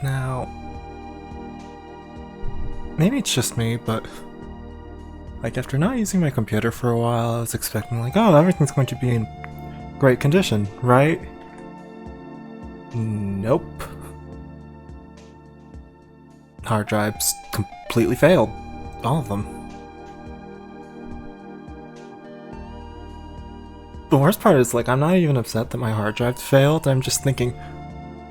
Now, maybe it's just me, but like after not using my computer for a while, I was expecting like, oh, everything's going to be in great condition, right? Nope. Hard drives completely failed. All of them. The worst part is, like, I'm not even upset that my hard drive failed, I'm just thinking,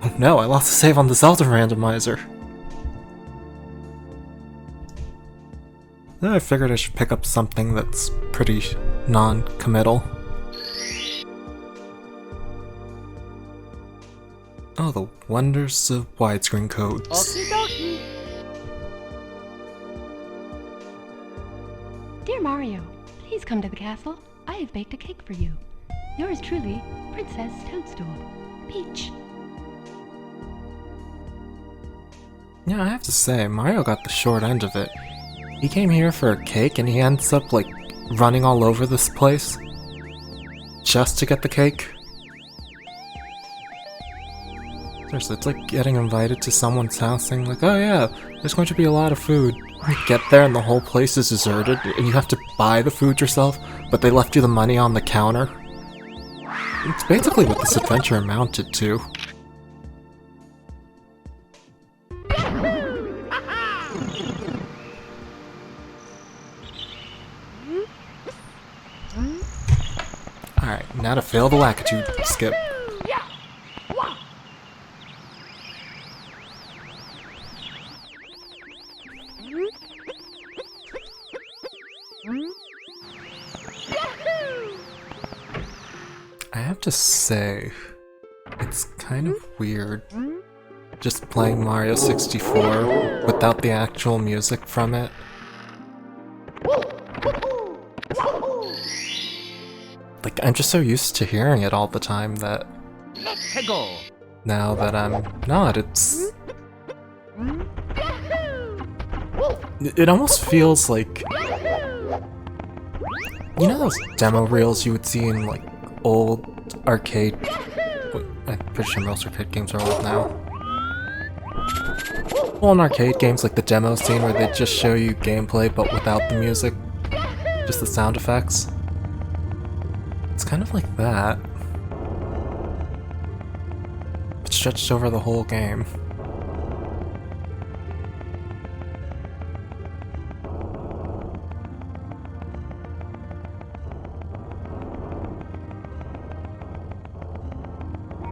oh no, I lost a save on the Zelda randomizer. Then I figured I should pick up something that's pretty non-committal. Oh, the wonders of widescreen codes. Okie dokie. Dear Mario, please come to the castle. I have baked a cake for you. Yours truly, Princess Toadstool. Peach. Yeah, I have to say, Mario got the short end of it. He came here for a cake and he ends up, like, running all over this place just to get the cake. Seriously, it's like getting invited to someone's house saying like, oh yeah, there's going to be a lot of food. You get there and the whole place is deserted and you have to buy the food yourself, but they left you the money on the counter. It's basically what this adventure amounted to. Alright, now to fail the Lakitu skip. I have to say, it's kind of weird just playing Mario 64 without the actual music from it. Like, I'm just so used to hearing it all the time that now that I'm not, it almost feels like, you know those demo reels you would see in like old arcade, I'm pretty sure most arcade games are old now. Well, in arcade games like the demo scene where they just show you gameplay but without the music, just the sound effects. It's kind of like that, but stretched over the whole game.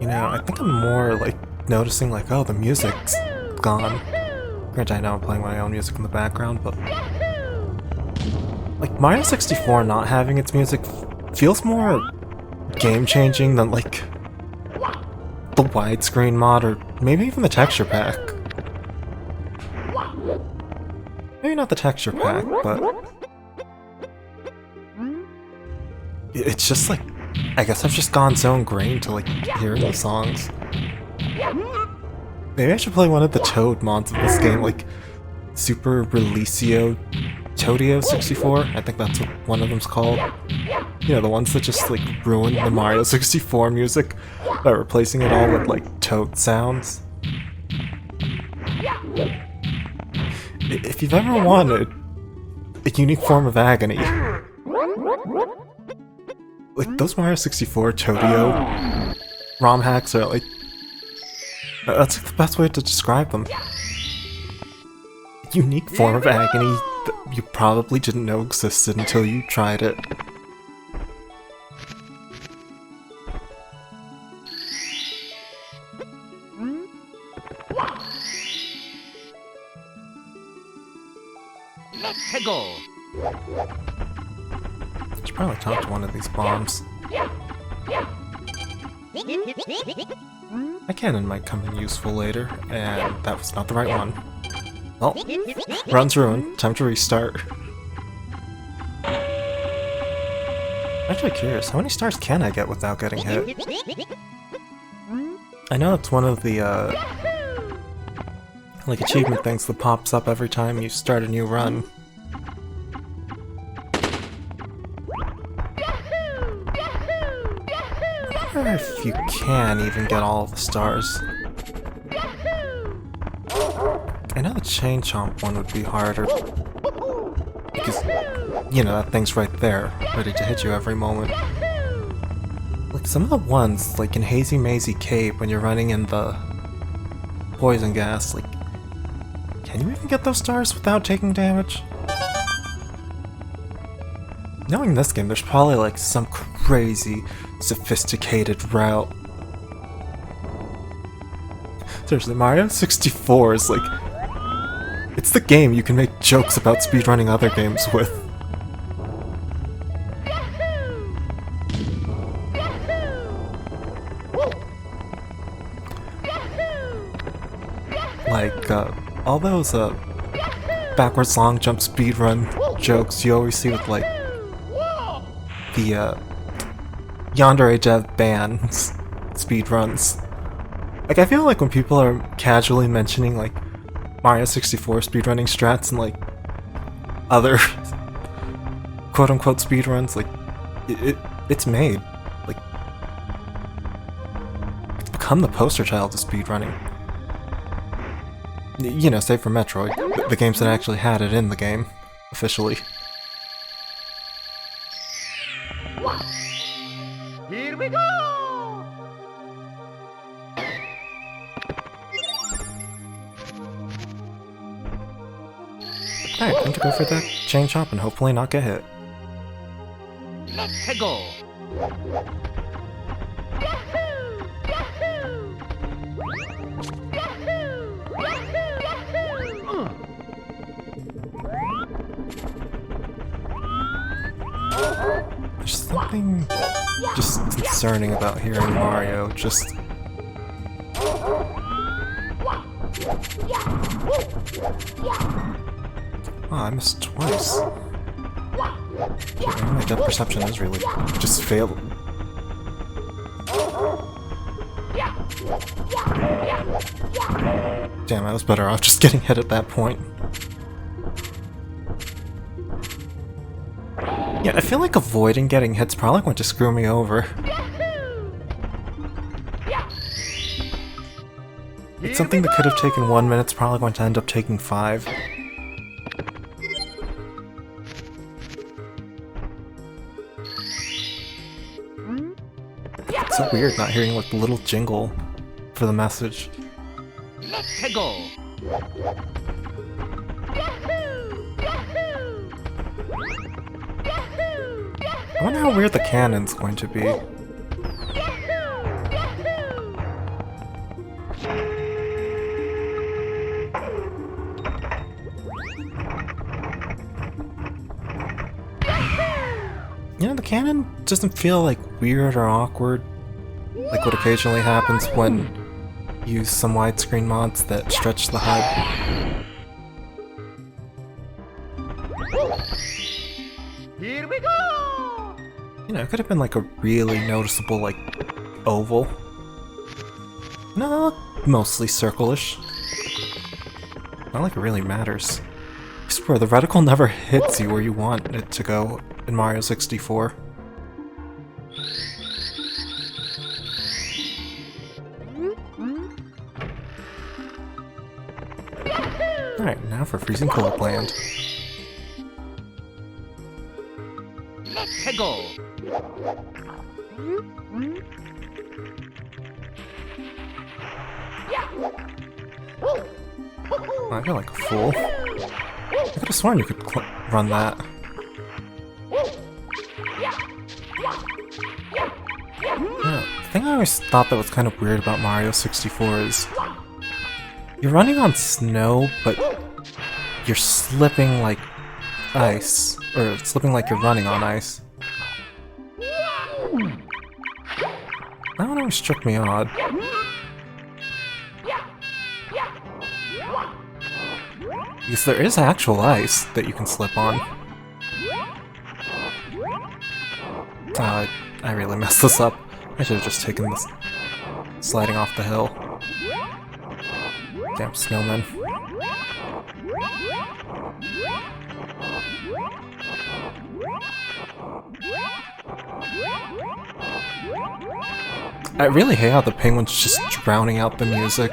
You know, I think I'm more like noticing like, oh, the music's gone. Granted, I know I'm playing my own music in the background, but like Mario 64 not having its music feels more game-changing than like the widescreen mod or maybe even the texture pack. Maybe not the texture pack, but it's just like, I guess I've just gone so ingrained to like hearing the songs. Maybe I should play one of the Toad mods of this game, like Super Releasio Toadio 64? I think that's what one of them's called. You know, the ones that just like ruin the Mario 64 music by replacing it all with like Toad sounds. If you've ever wanted a unique form of agony, like those Mario 64 Toadio ROM hacks are like, that's like the best way to describe them. A unique form of agony that you probably didn't know existed until you tried it. Let's go. I should probably talk to one of these bombs. My cannon might come in useful later, and that was not the right one. Well, run's ruined. Time to restart. I'm actually curious, how many stars can I get without getting hit? I know it's one of the, like achievement things that pops up every time you start a new run. I wonder if you can even get all of the stars. I know the chain chomp one would be harder. Because, you know, that thing's right there, ready to hit you every moment. Like, some of the ones, like in Hazy Mazy Cave, when you're running in the poison gas, like, can you even get those stars without taking damage? Knowing this game, there's probably like some crazy, sophisticated route. Seriously, Mario 64 is like... it's the game you can make jokes about speedrunning other games with. Like, all those, backwards long jump speedrun jokes you always see with, like, the, Yandere Dev bands speedruns. Like, I feel like when people are casually mentioning, like, Mario 64 speedrunning strats and, like, other quote-unquote speedruns, like, it's made. Like, it's become the poster child of speedrunning. You know, save for Metroid, the games that actually had it in the game, officially. Here we go! Alright, time to go for that chain chomp and hopefully not get hit. Let's go! There's something just concerning about hearing Mario just... Oh, I missed twice. Yeah, maybe my depth perception is really just failed. Damn, I was better off just getting hit at that point. Yeah, I feel like avoiding getting hit's probably going to screw me over. It's something that could have taken 1 minute, it's probably going to end up taking 5. It's so weird not hearing like the little jingle for the message. Let's go! I wonder how weird the cannon's going to be. You know, the cannon doesn't feel like weird or awkward, like what occasionally happens when you use some widescreen mods that stretch the HUD. Here we go! You know, it could have been like a really noticeable, like, oval. No, they look mostly circle-ish. Not like it really matters. I swear, the reticle never hits you where you want it to go in Mario 64. Alright, now for Freezing Cold Land. Let's go! I feel like a fool. I could have sworn you could run that. Yeah, the thing I always thought that was kind of weird about Mario 64 is you're running on snow, but you're slipping like ice, or slipping like you're running on ice. That one always struck me odd. Because there is actual ice that you can slip on. I really messed this up. I should have just taken this sliding off the hill. Damn snowman. I really hate how the penguin's just drowning out the music.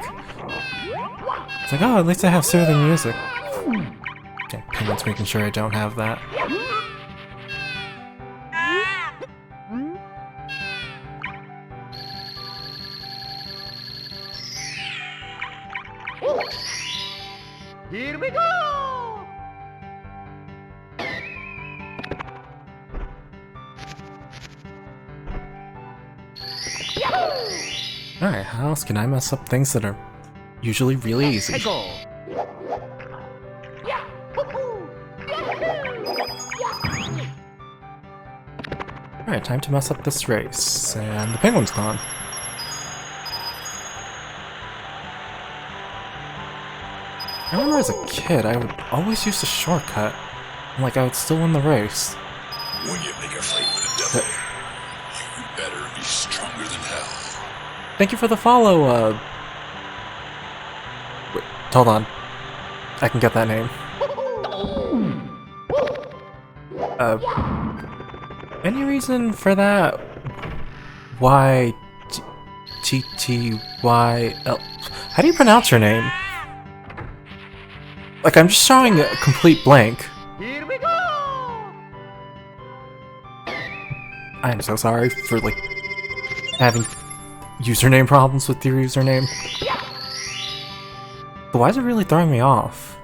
It's like, oh, at least I have soothing music. Okay, Penguin's making sure I don't have that. Here we go! Alright, how else can I mess up things that are usually really easy? Peggle! Alright, time to mess up this race. And the penguin's gone. I remember as a kid, I would always use the shortcut. And like, I would still win the race. When you make a fight with the devil, you better be stronger than hell. Thank you for the follow, Wait, hold on. I can get that name. Any reason for that? Y... T-T-Y-L... How do you pronounce your name? Like, I'm just showing a complete blank. Here we go! I am so sorry for, like, having username problems with your username. But why is it really throwing me off?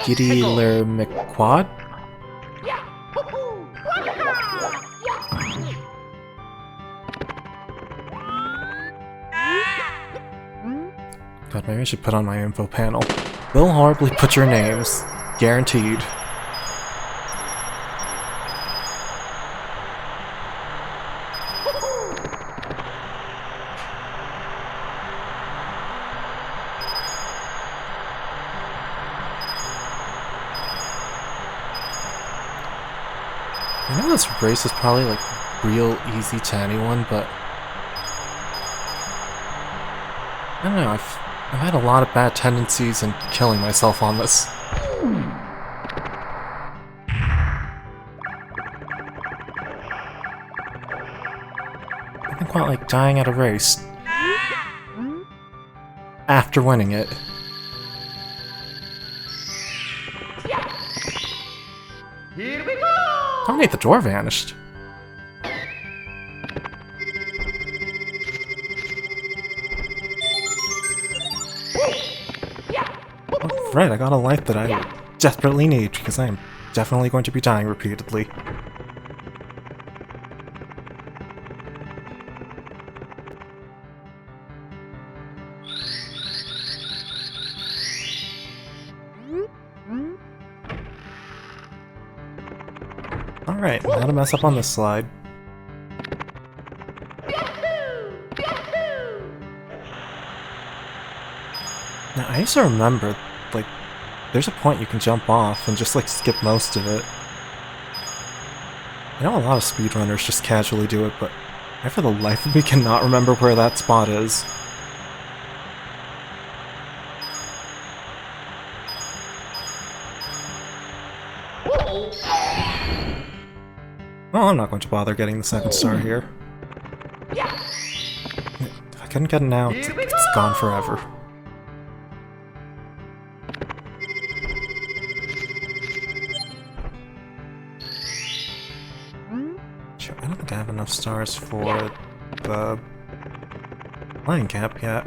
Giddler McQuad? God, maybe I should put on my info panel. Will horribly put your names. Guaranteed. I know this race is probably like real easy to anyone, but I don't know, I've had a lot of bad tendencies in killing myself on this. Nothing quite like dying at a race after winning it. Here we go! Oh wait, the door vanished. Oh, right, I got a life that I desperately need because I am definitely going to be dying repeatedly. Alright, now to mess up on this slide. Now, I used to remember, like, there's a point you can jump off and just, like, skip most of it. I know a lot of speedrunners just casually do it, but I for the life of me cannot remember where that spot is. Well, I'm not going to bother getting the second star here. If I couldn't get it now, it's gone forever. Sure, I don't think I have enough stars for the flying cap yet.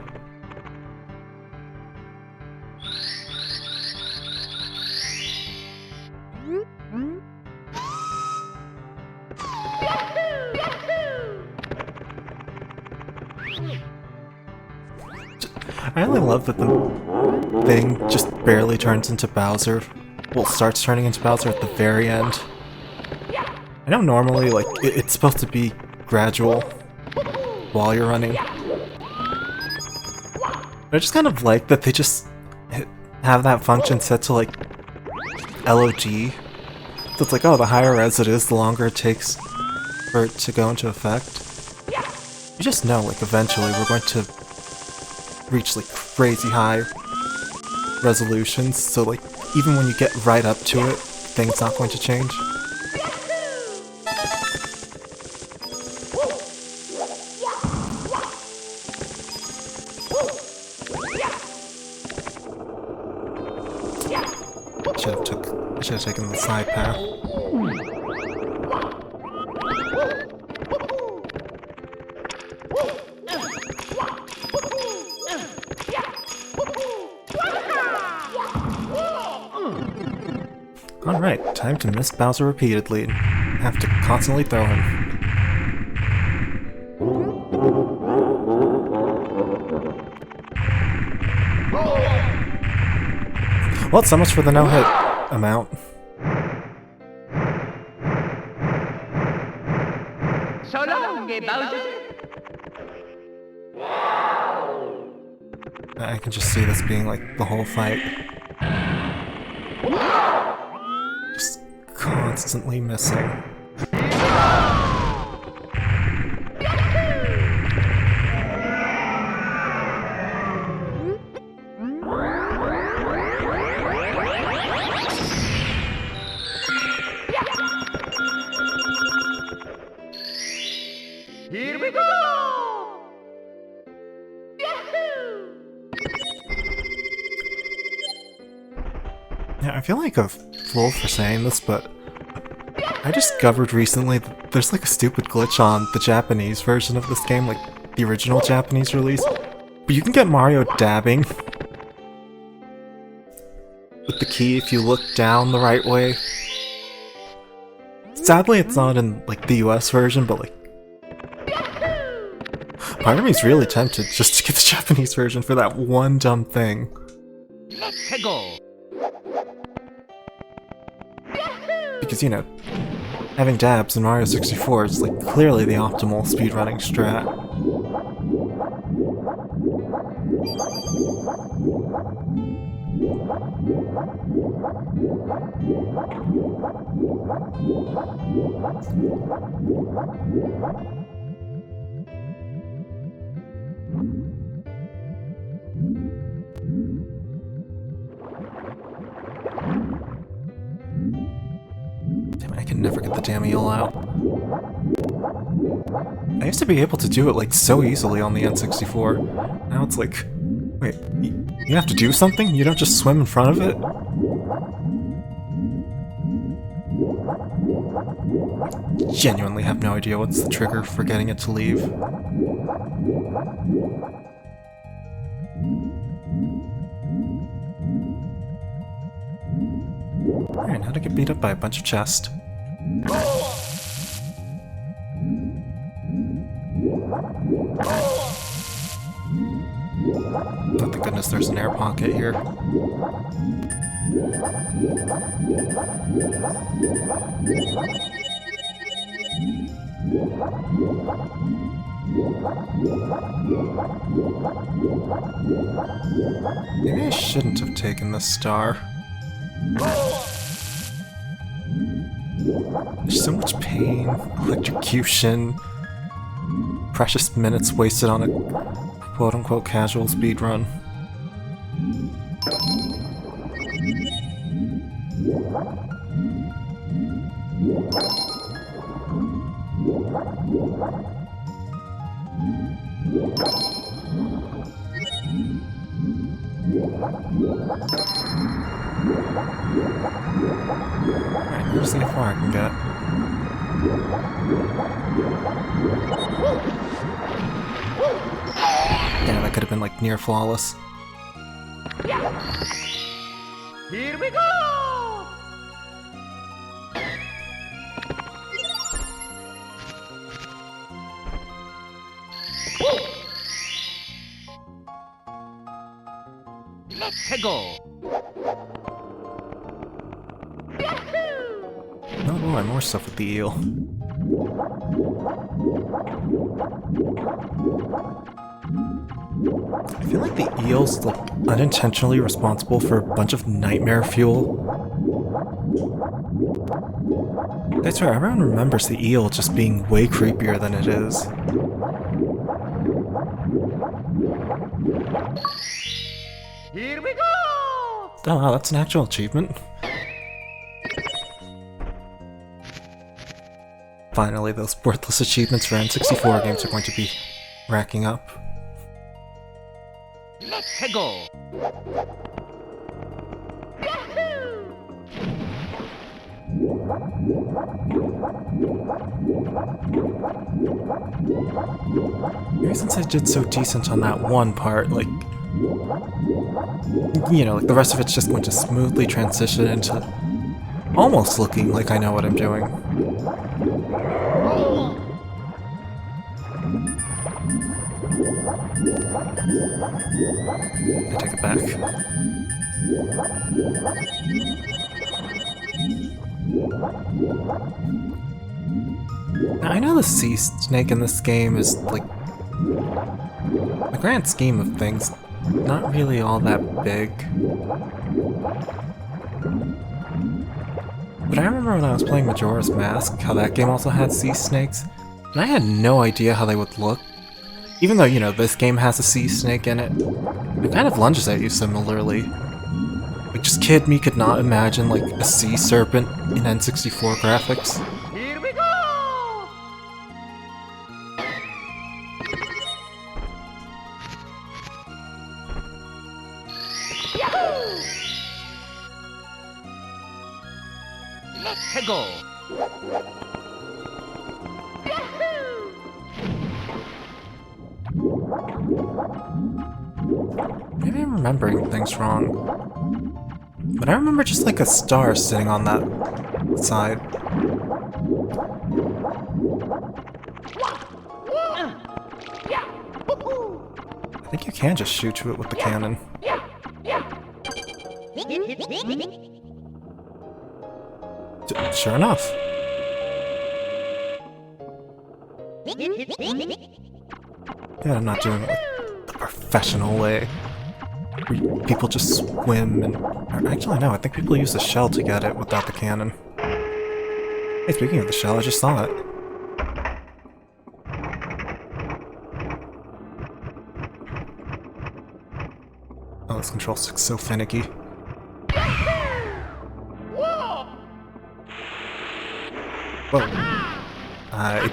I really love that the thing just barely turns into Bowser. Well, starts turning into Bowser at the very end. I know normally, like, it's supposed to be gradual while you're running. But I just kind of like that they just have that function set to, like, LOG. So it's like, oh, the higher res it is, the longer it takes for it to go into effect. You just know, like, eventually we're going to reach, like, crazy high resolutions, so, like, even when you get right up to it, things not going to change. should have taken the side path. Alright, time to miss Bowser repeatedly and have to constantly throw him. Well, so much for the no-hit amount. So long, Bowser. I can just see this being like the whole fight. Just constantly missing. Here we go! Yahoo! Yeah, I feel like a fool for saying this, but I discovered recently that there's like a stupid glitch on the Japanese version of this game, like the original Japanese release. But you can get Mario dabbing with the key if you look down the right way. Sadly, it's not in like the US version, but like part of me's really tempted just to get the Japanese version for that one dumb thing. Let's go! Because, you know, having dabs in Mario 64 is like clearly the optimal speedrunning strat. Damn it, I can never get the damn eel out. I used to be able to do it like so easily on the N64. Now it's like, wait, you have to do something? You don't just swim in front of it? Genuinely have no idea what's the trigger for getting it to leave. Alright, how to get beat up by a bunch of chests. Oh, thank goodness there's an air pocket here. Maybe I shouldn't have taken this star. There's so much pain, electrocution, precious minutes wasted on a quote-unquote casual speedrun. Alright, let's see how far I can get. Yeah, that could have been like near flawless. Here we go! Let's go! Oh boy, more stuff with the eel. I feel like the eel's like unintentionally responsible for a bunch of nightmare fuel. That's right, everyone remembers the eel just being way creepier than it is. Here we go! Oh wow, that's an actual achievement. Finally, those worthless achievements for N64 games are going to be racking up. Let's go! Maybe since I did so decent on that one part, like, you know, like the rest of it's just going to smoothly transition into almost looking like I know what I'm doing. I take it back. Now, I know the sea snake in this game is, like, in the grand scheme of things, not really all that big. But I remember when I was playing Majora's Mask, how that game also had sea snakes, and I had no idea how they would look. Even though, you know, this game has a sea snake in it, it kind of lunges at you similarly. Like, just kid me could not imagine, like, a sea serpent in N64 graphics. Here we go! Yahoo! Let's go! Maybe I'm remembering things wrong. But I remember just like a star sitting on that side. I think you can just shoot to it with the cannon. Sure enough. Yeah, I'm not doing it like the professional way. Where people just swim and... or actually, no, I think people use the shell to get it without the cannon. Hey, speaking of the shell, I just saw it. Oh, this control stick's so finicky. Whoa. I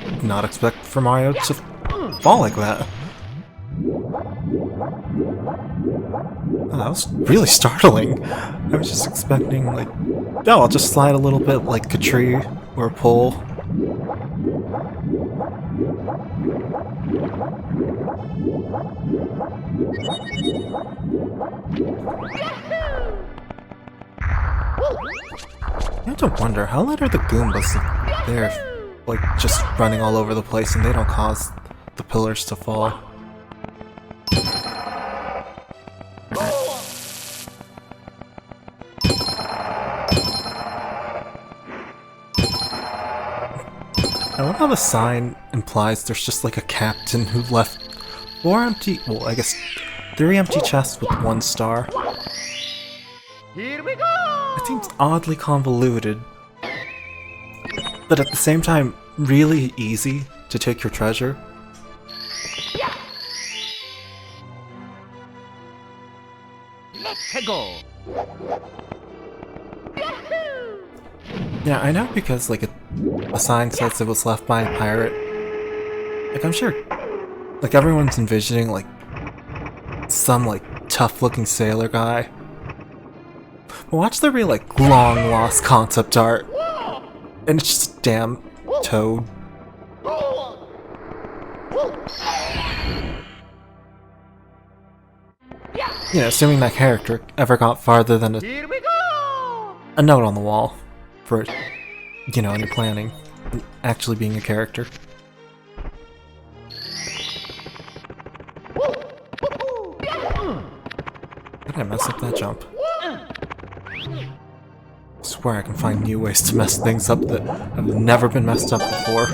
did not expect for Mario to fall like that. Oh, that was really startling. I was just expecting, like, oh, I'll just slide a little bit like a tree or a pole. I have to wonder, how late are the Goombas if they're, like, just running all over the place and they don't cause the pillars to fall? I love how the sign implies there's just like a captain who left 4 empty, well, I guess 3 empty chests with 1 star. Here we go! It seems oddly convoluted, but at the same time, really easy to take your treasure. Let's go! Yeah, I know because, like, a sign says it was left by a pirate. Like, I'm sure, like, everyone's envisioning, like, some, like, tough-looking sailor guy. But watch the real, like, long-lost concept art. And it's just a damn toad. You know, assuming that character ever got farther than Here we go! a note on the wall for, you know, any planning, and actually being a character. Did I mess up that jump? I swear I can find new ways to mess things up that have never been messed up before.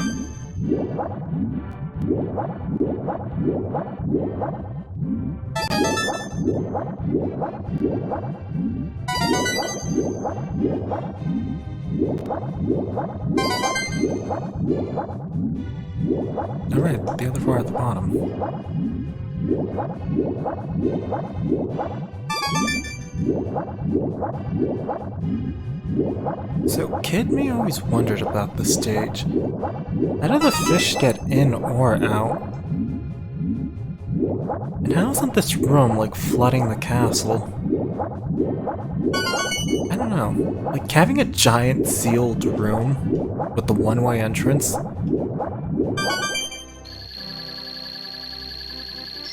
Alright, the other 4 at the bottom. So, Kid Me always wondered about the stage. How do the fish get in or out? And how isn't this room, like, flooding the castle? I don't know. Like, having a giant sealed room with the one-way entrance.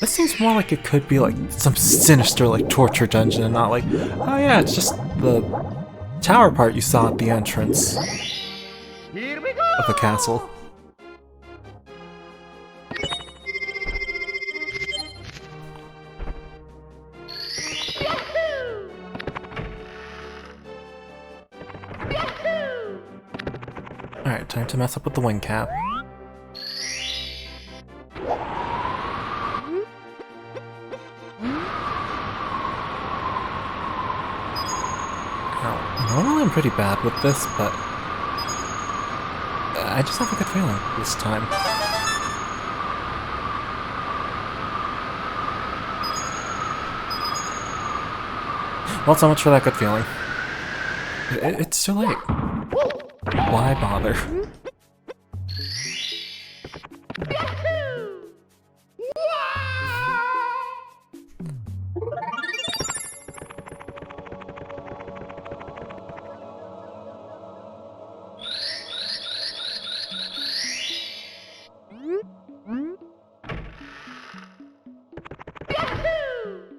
This seems more like it could be like some sinister like torture dungeon and not like, oh yeah, it's just the tower part you saw at the entrance Here we go! of the castle. Alright, time to mess up with the wing cap. Normally I'm pretty bad with this, but I just have a good feeling this time. Well, so much for that good feeling. It's too late. Why bother?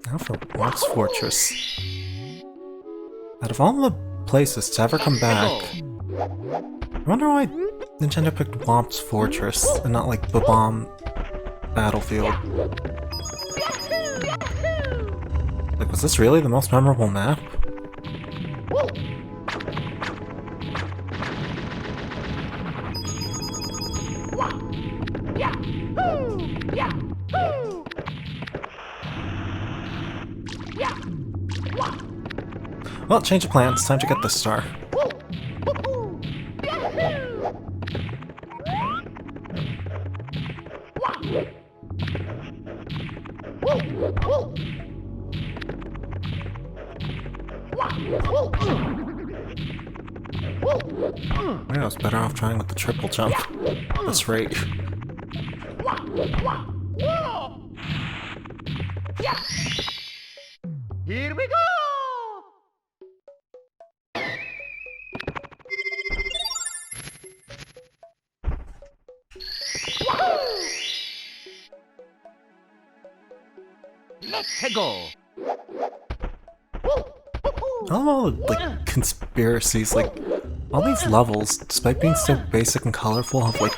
Now for Wap's Fortress. Out of all the places to ever come back, I wonder why Nintendo picked Wap's Fortress and not like Bomb Battlefield. Like, was this really the most memorable map? Well, change of plans. Time to get this star. I was better off trying with the triple jump. At this rate. Here we go! Let's go! I love all the like conspiracies, like all these levels, despite being so basic and colorful, have like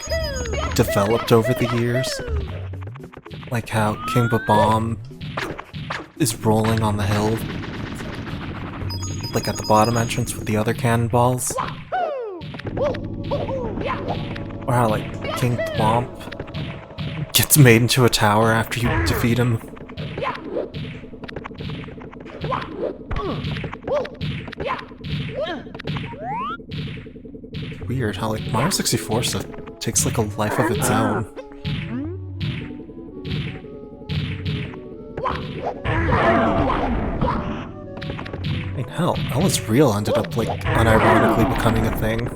developed over the years. Like how King Bomb is rolling on the hill, like at the bottom entrance with the other cannonballs. Or how like King Thwomp gets made into a tower after you defeat him. Weird how like Mario 64 stuff takes like a life of its own. I mean, hell, Ellis Real ended up like unironically becoming a thing.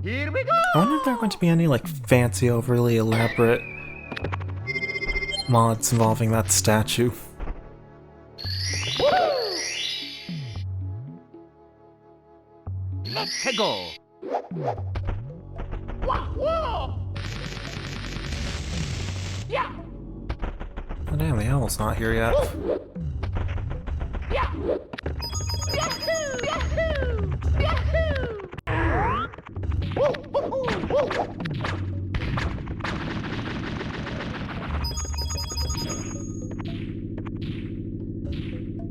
Here we go! I wonder if there are going to be any like fancy, overly elaborate mods involving that statue. Let's go! Yeah! Oh damn, the owl's not here yet. Yeah! Yahoo! Yahoo! Yahoo!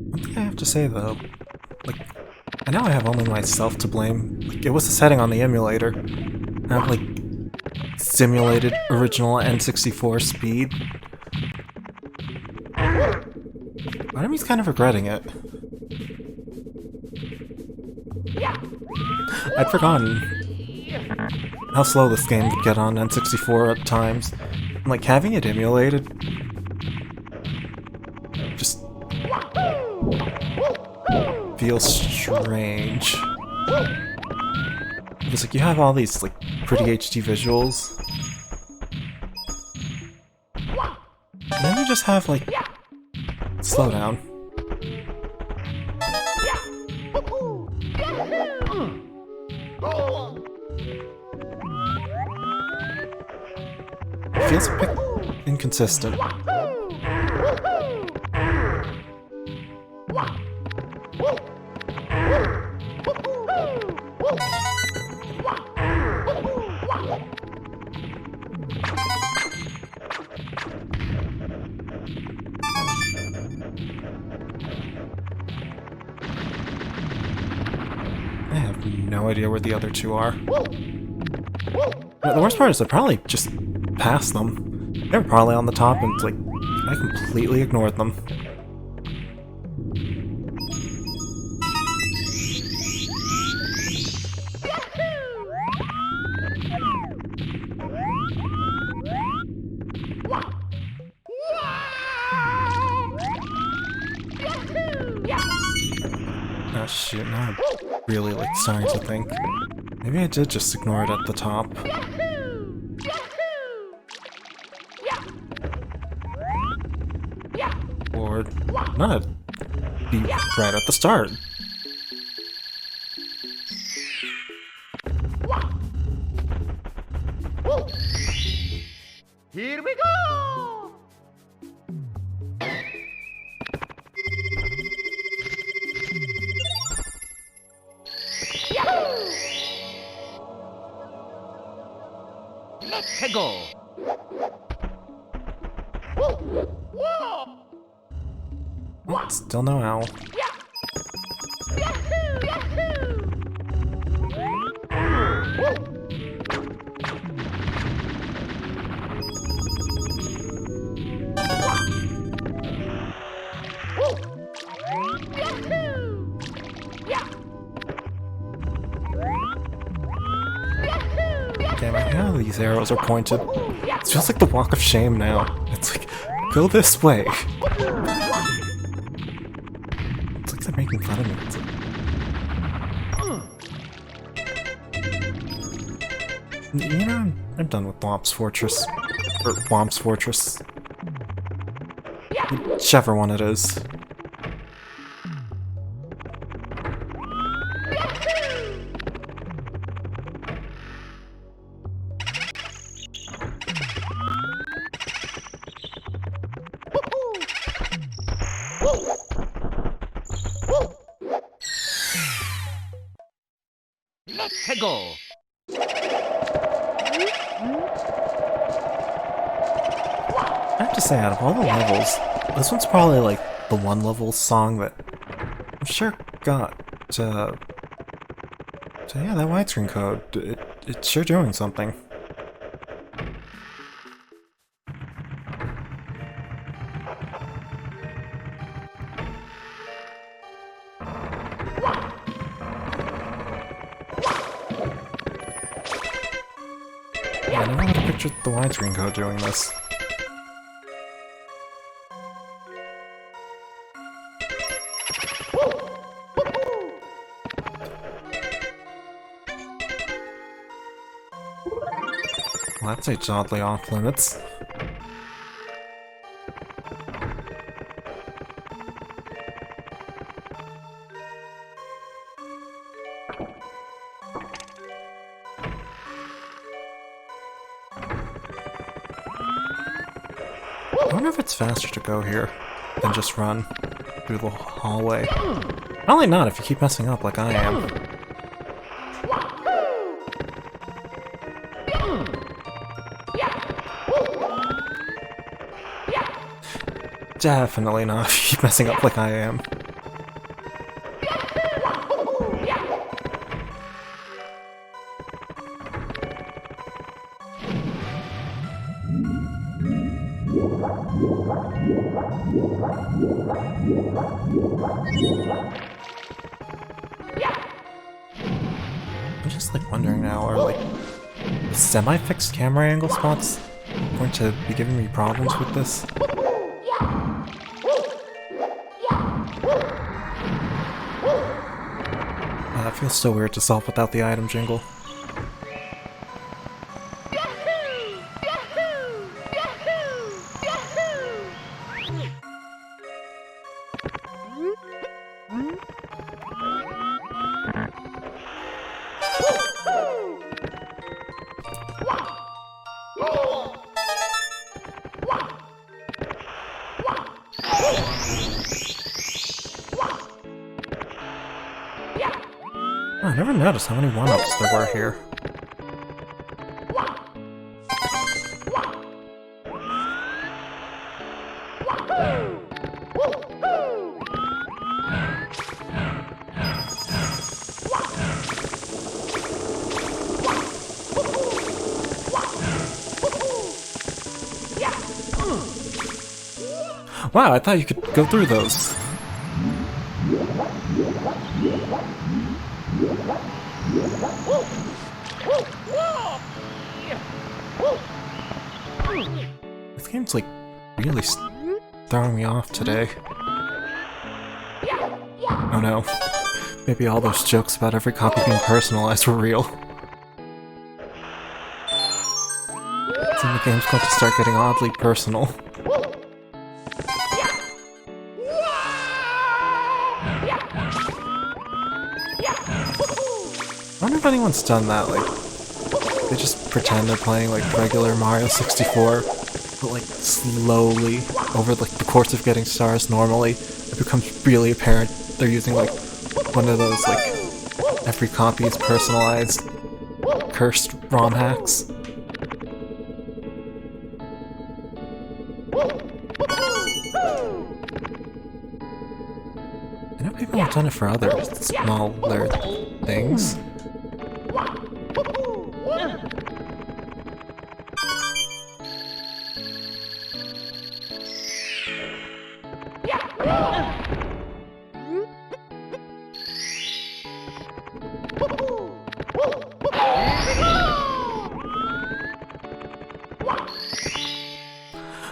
One thing I have to say though, like, I know I have only myself to blame. Like, it was a setting on the emulator. I've like simulated original N64 speed. Part of me's kind of regretting it. I'd forgotten how slow this game could get on N64 at times. And, like, having it emulated just feels strange. Because like you have all these like pretty HD visuals, and then you just have like slow down. It feels a bit inconsistent. I have no idea where the other two are. But the worst part is I probably just passed them. They were probably on the top and like I completely ignored them. Oh shoot, now I'm really like starting to think. Maybe I did just ignore it at the top. Or not. Be right at the start. Here we go! Let's go! Oh, still no owl. Damn, I know how these arrows are pointed. It feels like the walk of shame now. It's like, go this way. It's like they're making fun of me. It's like... You know, I'm done with Womp's Fortress. Or Womp's Fortress. Whichever one it is. Let's go! I have to say, out of all the levels, this one's probably like the one level song that I'm sure got yeah, that widescreen code. It's sure doing something. Yeah, I never would have pictured the widescreen code doing this. Well, that's it's oddly off limits. I wonder if it's faster to go here than just run through the hallway. Probably not if you keep messing up like I am. Definitely not if you keep messing up like I am. I'm just like wondering now, are like the semi-fixed camera angle spots going to be giving me problems with this? That feels so weird to solve without the item jingle. Oh, I never noticed how many one-ups there were here. Wow, I thought you could go through those. This game's like really throwing me off today. Oh no. Maybe all those jokes about every copy being personalized were real. It seems the game's going to start getting oddly personal. I wonder if anyone's done that, like, they just pretend they're playing, like, regular Mario 64, but, like, slowly, over, like, the course of getting stars normally, it becomes really apparent they're using, like, one of those, like, every copy is personalized, cursed ROM hacks. I know people have done it for other smaller things.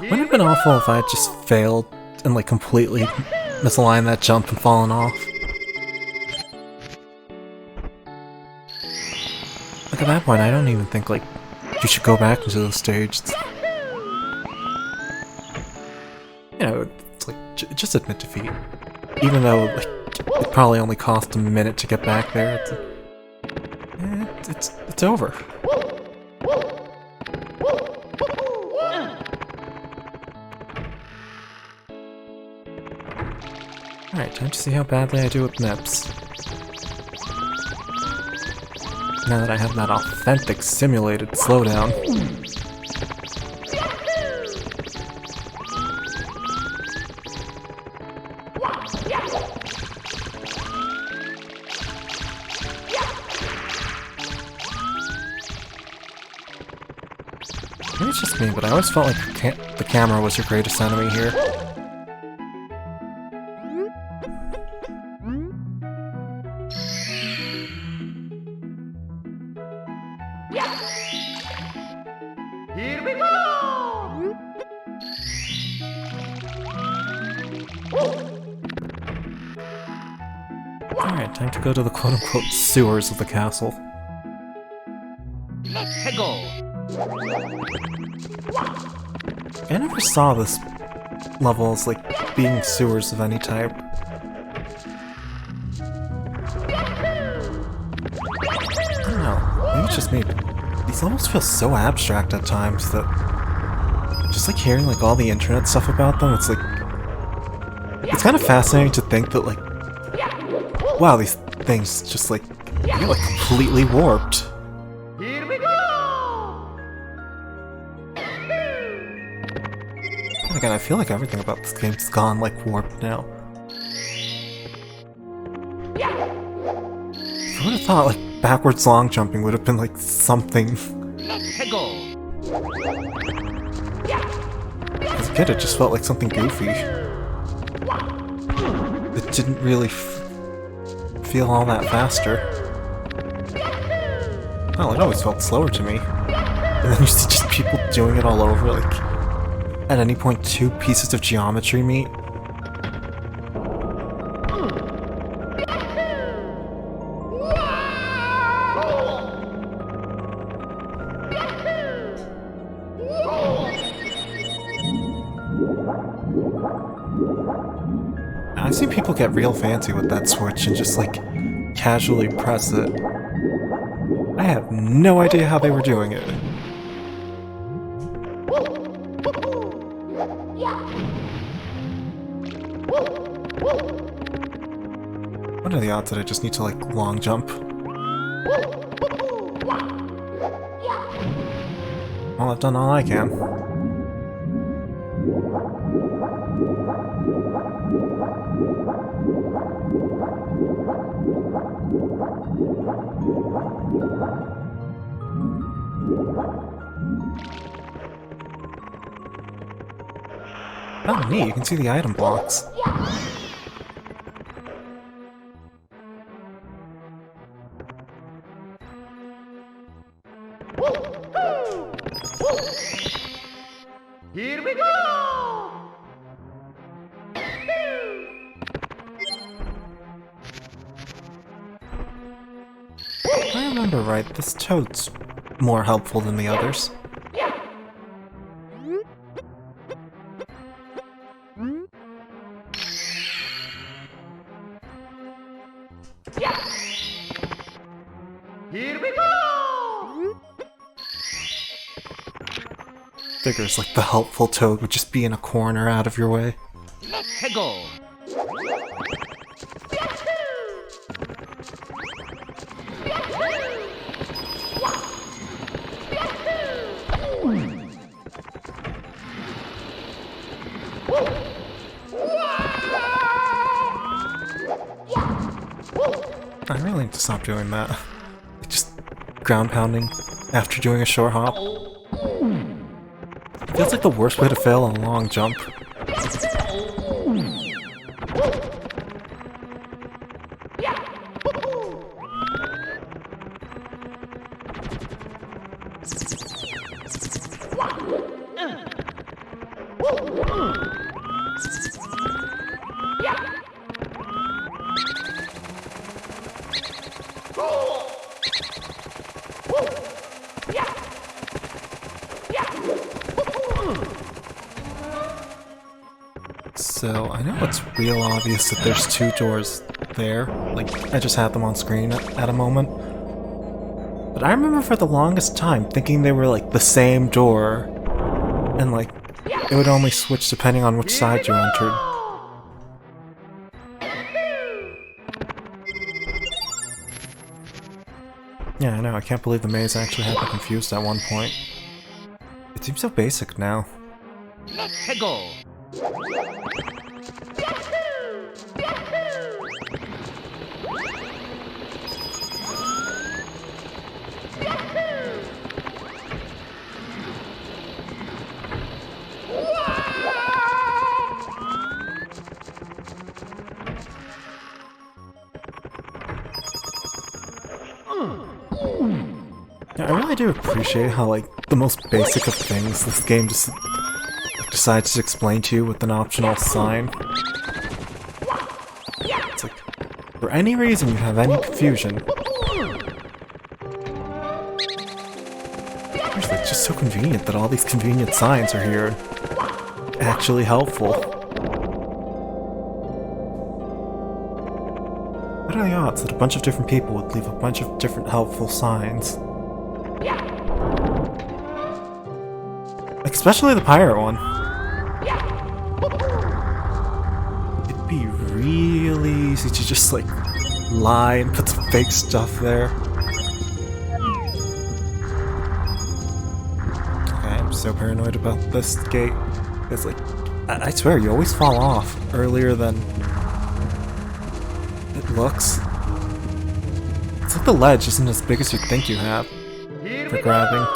Wouldn't it have been awful if I had just failed and like completely misaligned that jump and fallen off? Like at that point I don't even think like you should go back into those stages. You know, it's like just admit defeat. Even though like it probably only cost a minute to get back there, it's over. Alright, time to see how badly I do with MIPS. Now that I have that authentic simulated slowdown. Maybe it's just me, but I always felt like the camera was your greatest enemy here. Here we go! Alright, time to go to the quote-unquote sewers of the castle. Let's go! I never saw this level as, like, being sewers of any type. I don't know, maybe it's just me, but these levels feel so abstract at times that just, like, hearing, like, all the internet stuff about them, it's, like... It's kind of fascinating to think that, like... Wow, these things just, like, get, like, completely warped. Here we go! And again, I feel like everything about this game's gone, like, warped now. I would have thought, like, backwards long jumping would have been, like, something. Let's go! As a kid, it just felt like something goofy. It didn't really feel all that faster. Well, it always felt slower to me. And then you see just people doing it all over, like, at any point 2 pieces of geometry meet. people get real fancy with that switch and just like casually press it. I have no idea how they were doing it. What are the odds that I just need to like long jump? Well, I've done all I can. Oh, neat, you can see the item blocks. Here we go! If I remember right, this toad's more helpful than the others. Here we go! Figures like the helpful toad would just be in a corner out of your way. Let's go! I really need to stop doing that. Just ground pounding after doing a short hop. It feels like the worst way to fail on a long jump. So, I know it's real obvious that there's two doors there. Like, I just had them on screen at a moment. But I remember for the longest time thinking they were like the same door. And like, it would only switch depending on which side you entered. Yeah, I know, I can't believe the maze actually had me confused at one point. It seems so basic now. Let's go! Yeah, I really do appreciate how, like, the most basic of things this game just decides to explain to you with an optional sign. It's like, for any reason you have any confusion, it's like just so convenient that all these convenient signs are here. Actually helpful. What are the odds that a bunch of different people would leave a bunch of different helpful signs? Especially the pirate one. It'd be really easy to just like lie and put some fake stuff there. Okay, I'm so paranoid about this gate. It's like, I swear, you always fall off earlier than it looks. It's like the ledge isn't as big as you think you have for grabbing.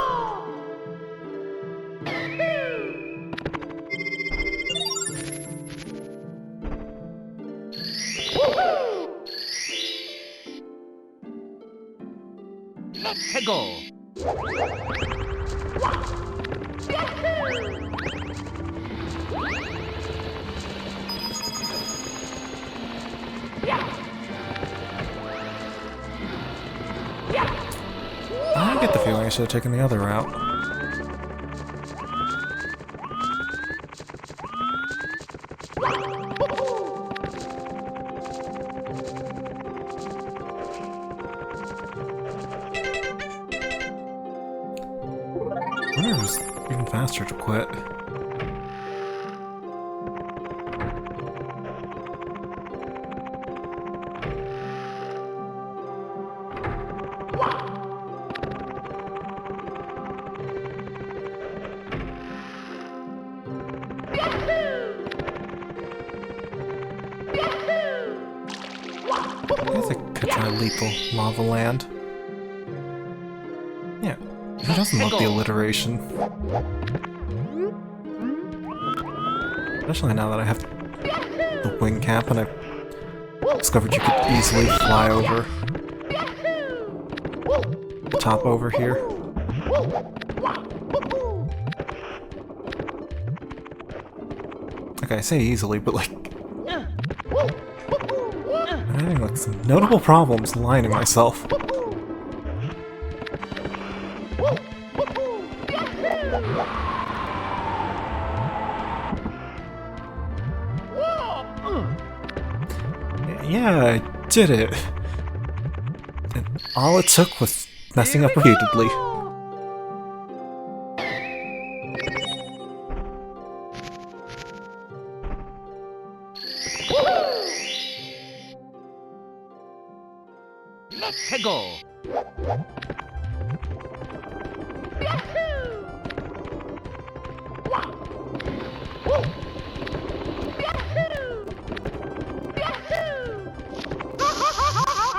Let's go! I get the feeling I should have taken the other route. wonder if it was even faster to quit. I think I could try Lethal Lava Land. Yeah, who doesn't love the alliteration? Especially now that I have the wing cap and I've discovered you could easily fly over the top over here. Okay, I say easily, but like, I'm having like some notable problems aligning myself. Yeah, I did it. And all it took was messing up repeatedly. Let's go.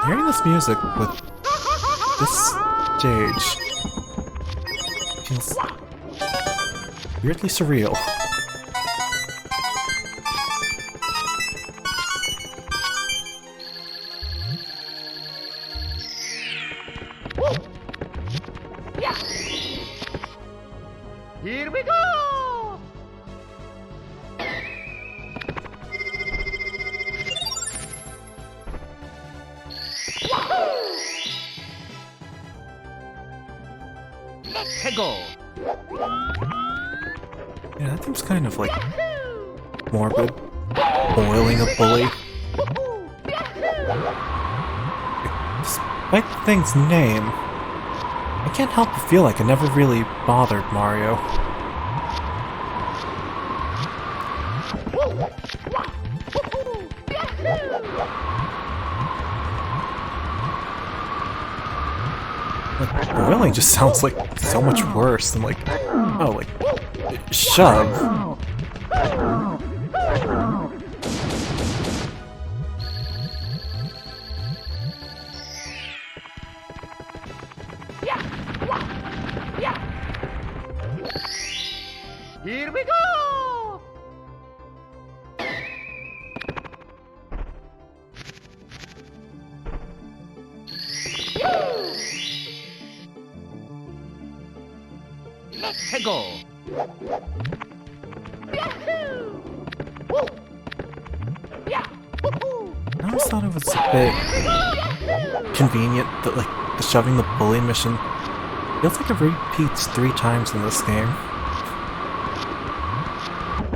Hearing this music with this stage feels weirdly surreal. Here we go. Let's go. Yeah, that seems kind of like morbid. Boiling a bully. Despite the thing's name, I can't help but feel like it never really bothered Mario. Like, boiling just sounds like so much worse than like, oh, like, shove. Here we go. Let's go. I always thought it was a bit convenient that like the shoving the bully mission feels like it repeats 3 times in this game.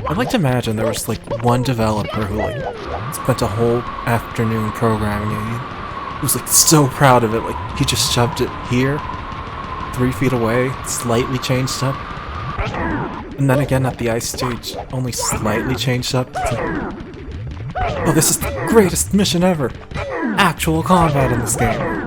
I'd like to imagine there was like one developer who like spent a whole afternoon programming it. He was like so proud of it, like he just shoved it here, 3 feet away, slightly changed up. And then again at the ice stage, only slightly changed up. It's like, oh, this is the greatest mission ever! Actual combat in this game.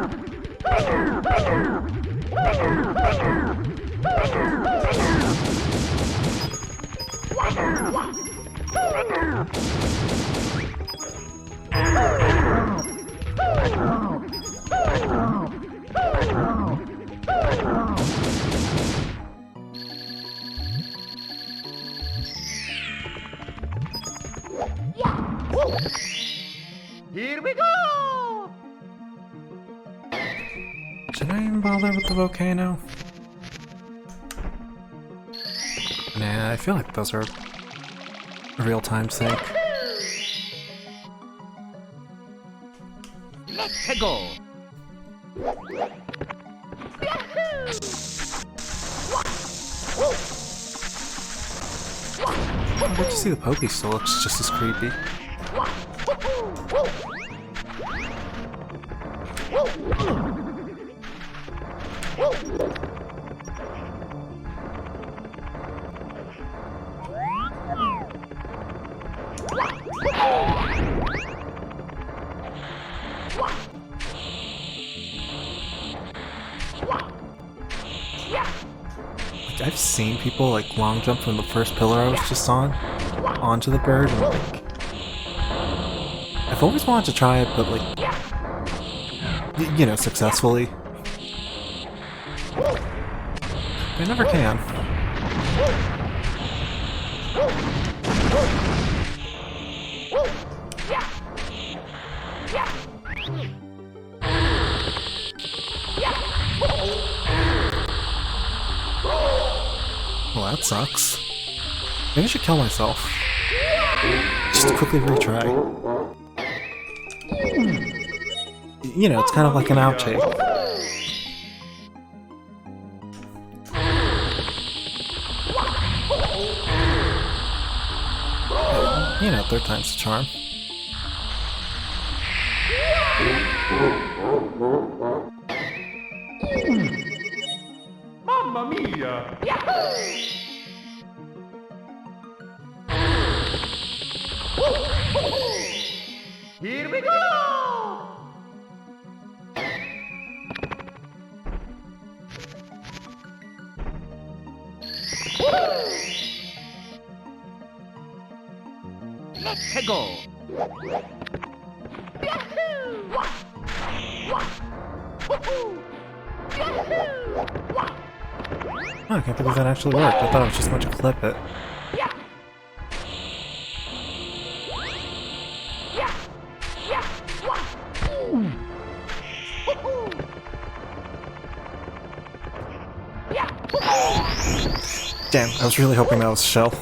Here we go. Should I even bother with the volcano? Nah, I feel like those are a real-time sync. Let's go. I get to see the Pokey still looks just as creepy. Like, I've seen people like long jump from the first pillar I was just on onto the bird, and like I've always wanted to try it, but like you know, successfully. I never can. Well, that sucks. Maybe I should kill myself. Just to quickly retry. You know, it's kind of like an outtake. You know, third time's the charm. Mamma mia! Here we go! Let's go! Oh, I can't believe that actually worked. I thought I was just going to clip it. Damn, I was really hoping that was Shell.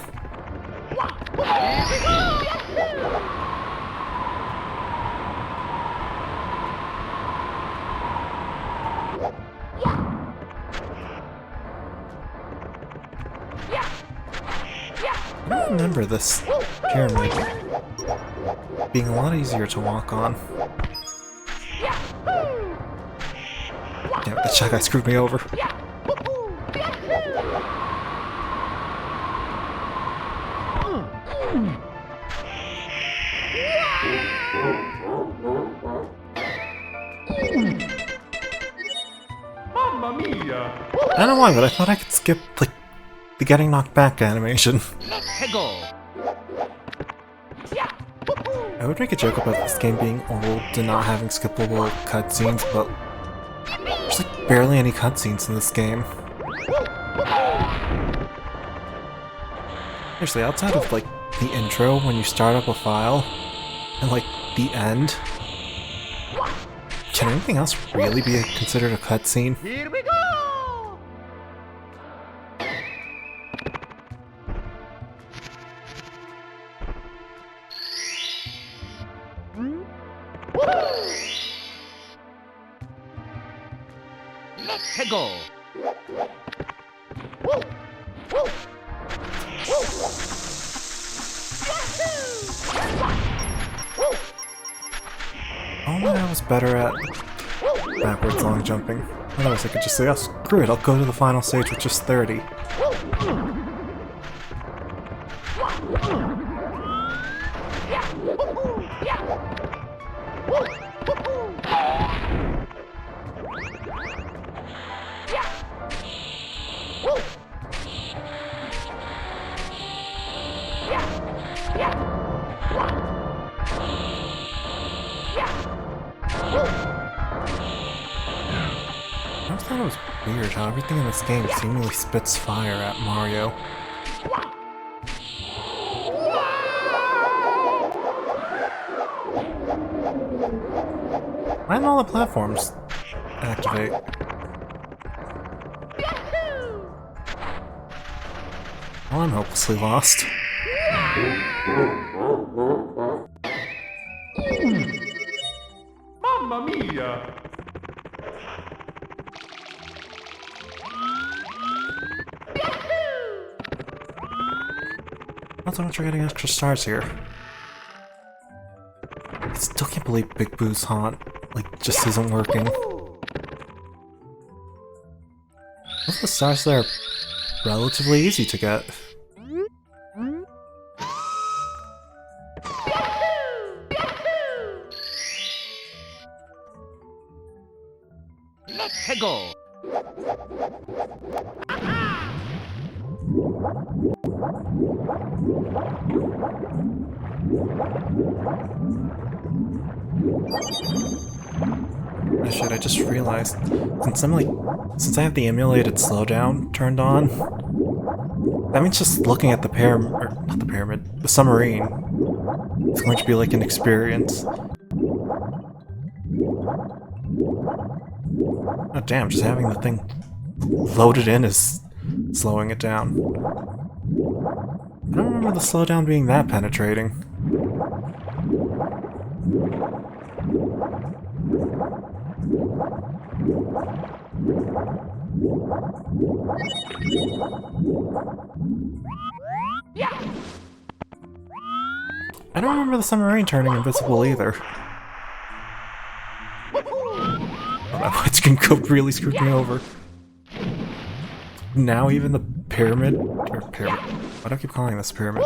I remember this pyramid being a lot easier to walk on. Damn it, that shot guy screwed me over. Mamma mia! I don't know why, but I thought I could skip, like, the getting knocked back animation. Let's go! I would make a joke about this game being old and not having skippable cutscenes, but there's like barely any cutscenes in this game. Actually, outside of like the intro when you start up a file, and like the end, can anything else really be considered a cutscene? Here we go! Let's go! Only I was better at backwards long jumping. Otherwise I could just say, oh, screw it, I'll go to the final stage with just 30. I always thought it was weird how everything in this game seemingly spits fire at Mario. Why didn't all the platforms activate? Well, I'm hopelessly lost. Mamma mia! Not so much for getting extra stars here. I still can't believe Big Boo's haunt, like, just isn't working. Most of the stars there are relatively easy to get. 해골. Oh shit, I just realized, since I have the emulated slowdown turned on, that means just looking at the not the pyramid, the submarine, it's going to be like an experience. Oh damn, just having the thing loaded in is slowing it down. I don't remember the slowdown being that penetrating. I don't remember the submarine turning invisible either. Oh, that white screen code really screwed me over. Now even the pyramid, or pyramid, why do I keep calling this pyramid?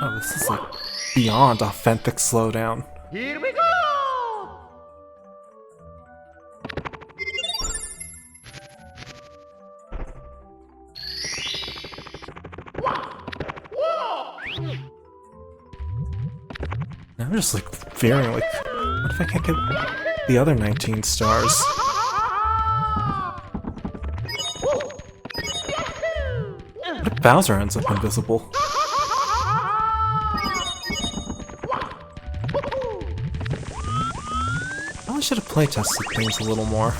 Oh, this is like beyond authentic slowdown. Here we go. Now I'm just like fearing, like, what if I can't get the other 19 stars? What if Bowser ends up invisible? I should have playtested things a little more.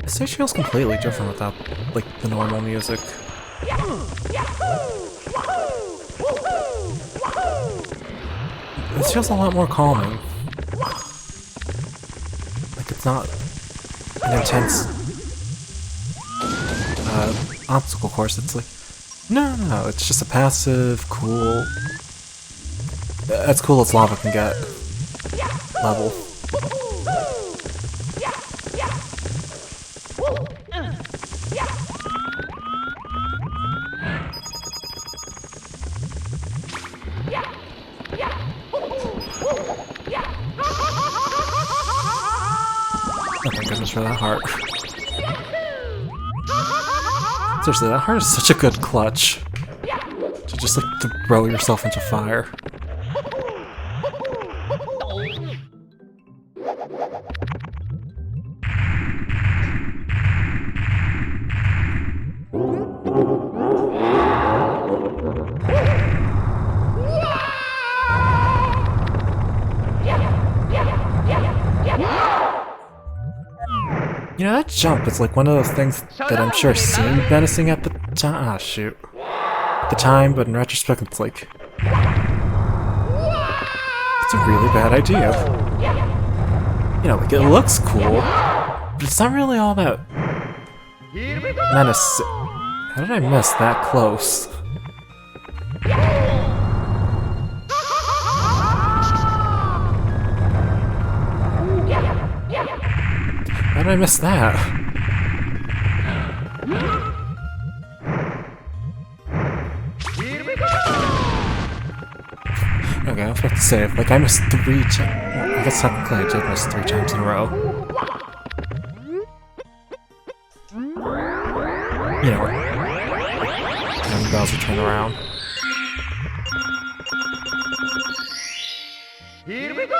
This stage feels completely different without, like, the normal music. This feels a lot more calming. Like, it's not an intense obstacle course. It's like, no, it's just a passive, cool, as cool as lava can get level. Oh my goodness for that heart. Seriously, that heart is such a good clutch. To just like throw yourself into fire. You know, that jump is like one of those things that I'm sure seemed menacing at the time. Ah, shoot. At the time, but in retrospect, it's like, it's a really bad idea. You know, like, it looks cool, but it's not really all that menacing. How did I miss that close? How did I miss that? Okay, I was about to say, like, I missed 3 times. Well, I guess technically I did miss 3 times in a row. You know, and Bowser turn around. Here we go.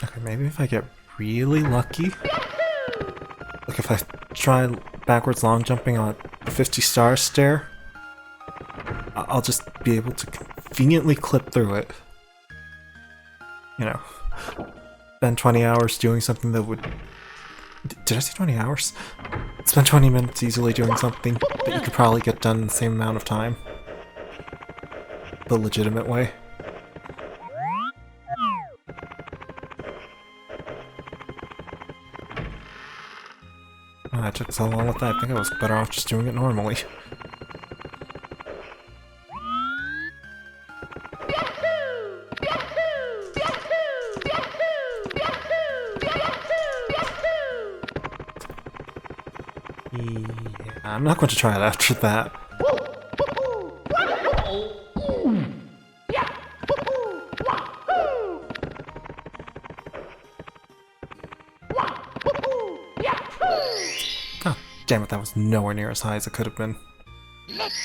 Okay, maybe if I get really lucky, like if I try backwards long jumping on the 50-star stair, I'll just be able to conveniently clip through it. You know, spend 20 hours doing something that would Did I say 20 hours? Spend 20 minutes easily doing something that you could probably get done in the same amount of time. The legitimate way. Oh, I took so long with that. I think I was better off just doing it normally. Yeah, I'm not going to try it after that. God damn it, that was nowhere near as high as it could have been.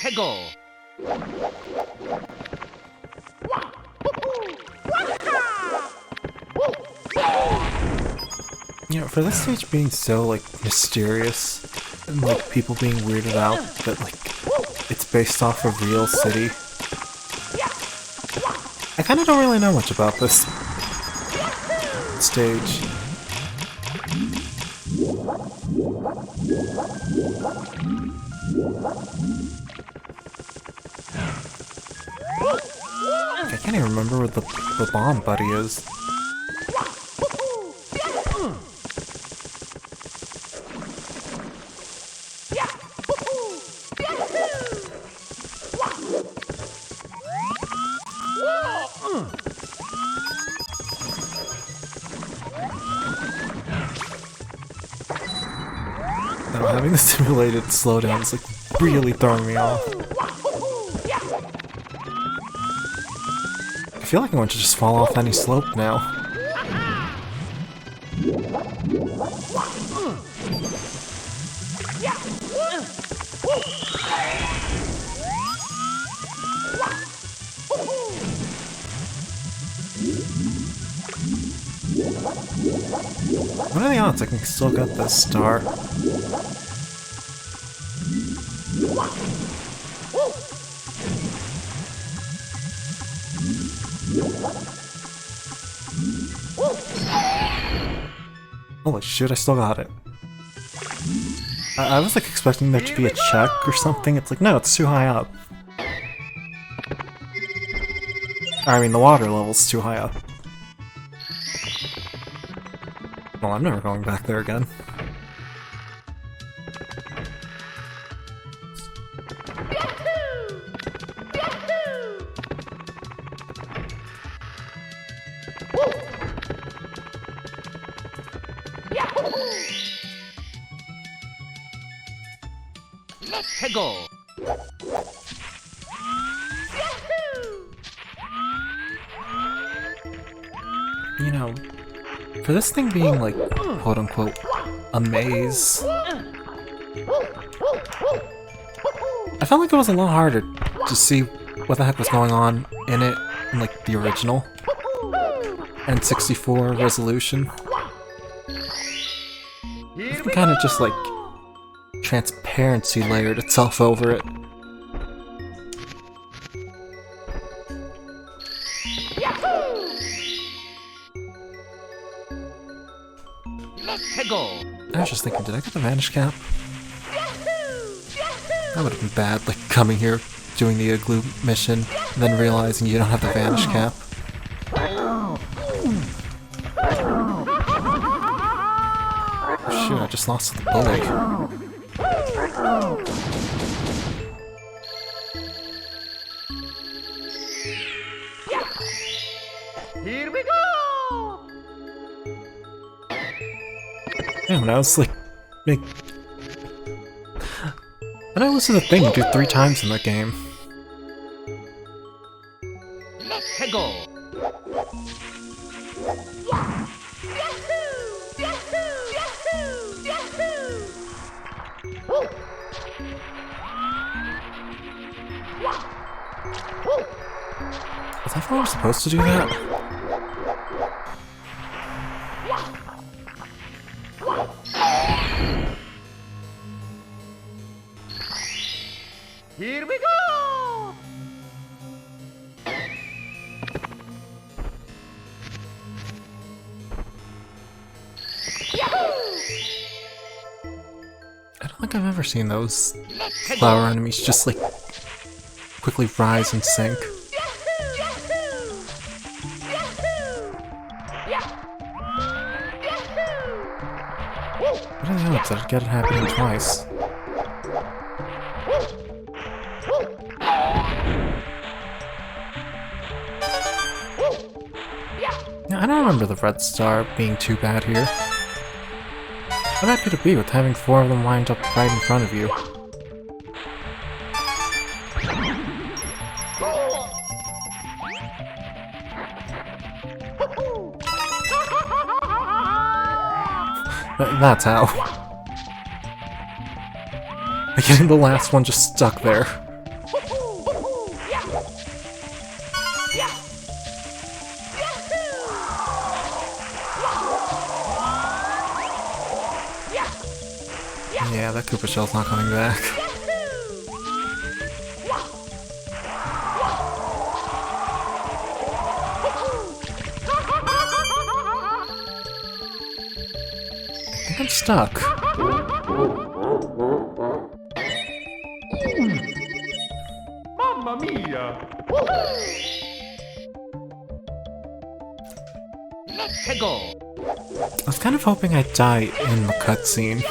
Hegel. You know, for this stage being so, like, mysterious, and, like, people being weirded out that, like, it's based off a real city, I kinda don't really know much about this stage. I can't even remember where the bomb buddy is. Now, having the simulated slowdown is like really throwing me off. I feel like I want to just fall off any slope now. What are the odds I can still get this star? Holy shit, I still got it. I was like expecting there to be a check or something. It's like, no, it's too high up. I mean, the water level's too high up. Well, I'm never going back there again. Hegel. You know, for this thing being like, quote unquote, a maze, I felt like it was a lot harder to see what the heck was going on in it in like the original and 64 resolution. It kind of just like transparency layered itself over it. Hegel. I was just thinking, did I get the vanish cap? That would have been bad, like coming here, doing the igloo mission, and then realizing you don't have the vanish cap. Shoot, I just lost the bullet. Here we go. Yeah, when I was like, when I listen to the thing do 3 times in that game. Hegel. Was I thought I was supposed to do that? Here we go. think I've ever seen those flower enemies just like quickly rise and sink. What are the odds that I'd get it happening twice? Yeah, I don't remember the red star being too bad here. How bad could it be with having 4 of them lined up right in front of you? That's how. Getting the last one just stuck there. Yeah, that Koopa Shell's not coming back. I think I'm stuck. Mamma mia! Let's go! I was kind of hoping I'd die in the cutscene,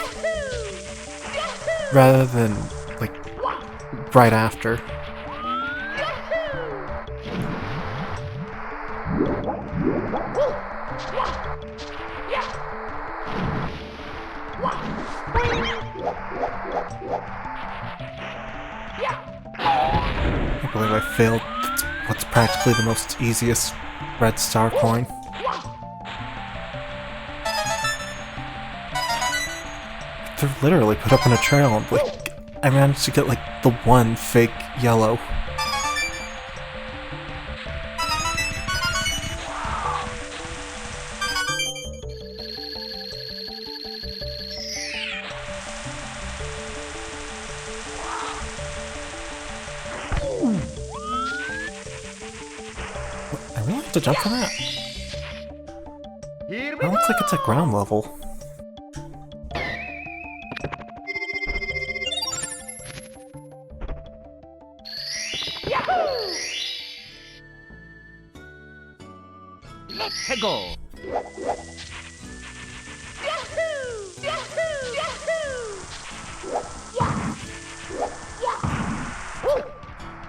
rather than, like, right after. I can't believe I failed what's practically the most easiest red star coin. They're literally put up in a trail and, like, I managed to get, like, the one fake yellow. I really have to jump for that? Here we That looks like it's at ground level. Let's go!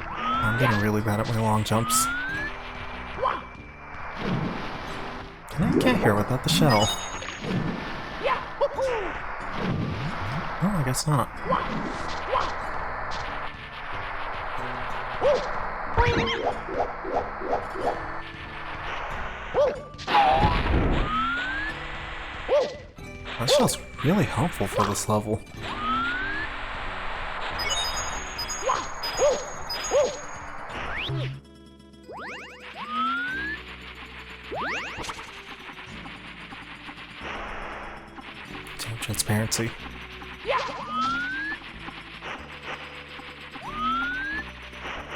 I'm getting really bad at my long jumps. Can I get here without the shell? Oh, I guess not. That shell's really helpful for this level. So transparency. Yeah,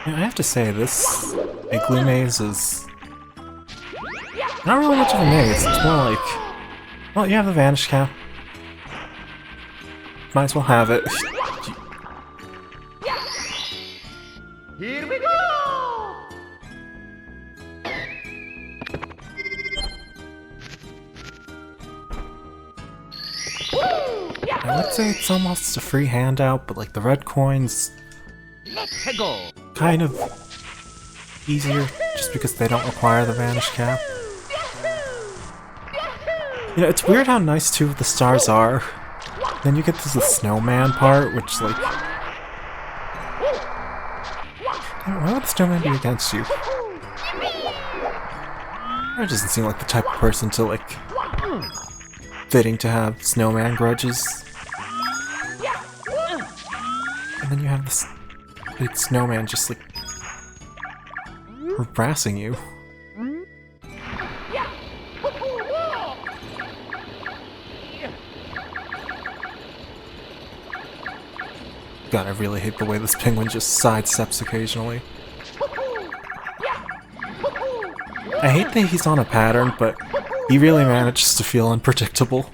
I have to say, this igloo maze is not really much of a maze. It's more like, well, you have the vanish cap. Might as well have it. Here we go! I would say it's almost a free handout, but like the red coins, Let's go! kind of easier just because they don't require the vanish cap. You know, it's weird how nice 2 of the stars are. Then you get to the snowman part, which, like... Damn, why would the snowman be against you? That doesn't seem like the type of person to, like... fitting to have snowman grudges. And then you have this big snowman just, like... harassing you. God, I really hate the way this penguin just sidesteps occasionally. I hate that he's on a pattern, but he really manages to feel unpredictable.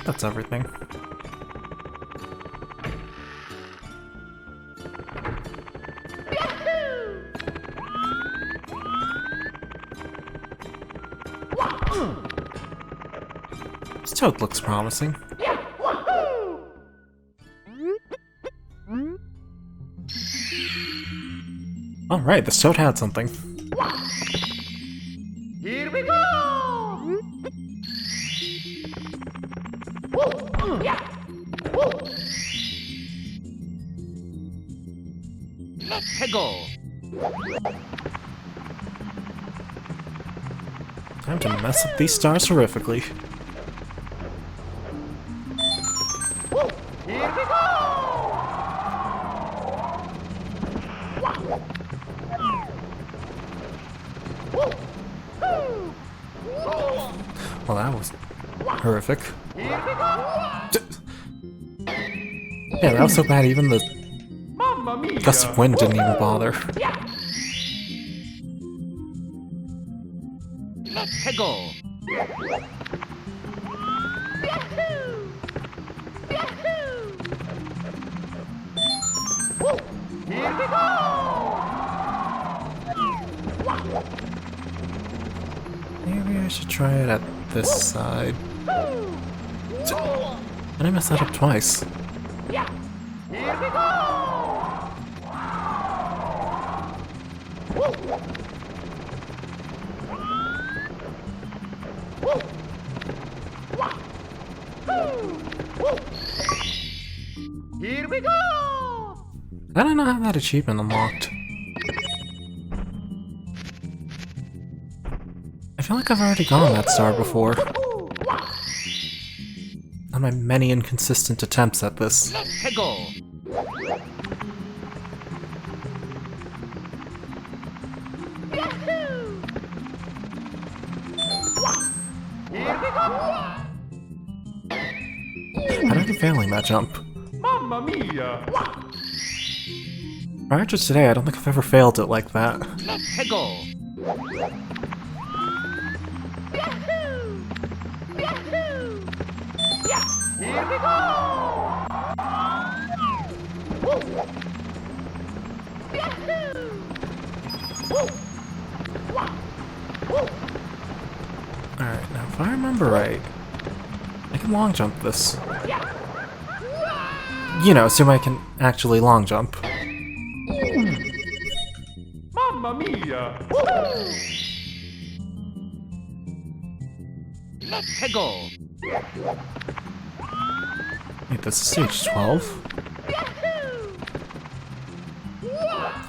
That's everything. This toad looks promising. Alright, this toad had something. Here we go! Let's go! Time to mess up these stars horrifically. Here we go! Well, that was horrific. Here we go! Yeah, that was so bad even the Mamma mia! gust of wind didn't even bother. Let's go! Here we go! Maybe I should try it at this side. And I messed that up twice. Here we go! Here we go! I don't know how that achievement unlocked. I feel like I've already gone that star before. On my many inconsistent attempts at this. Let's go! Here we go! How did I keep failing that jump? Mamma mia! Prior to today, I don't think I've ever failed it like that. Let's go! Here we go! Alright, now if I remember right, I can long jump this. You know, assume I can actually long jump. Mamma mia! Let's go! Wait, this is stage 12?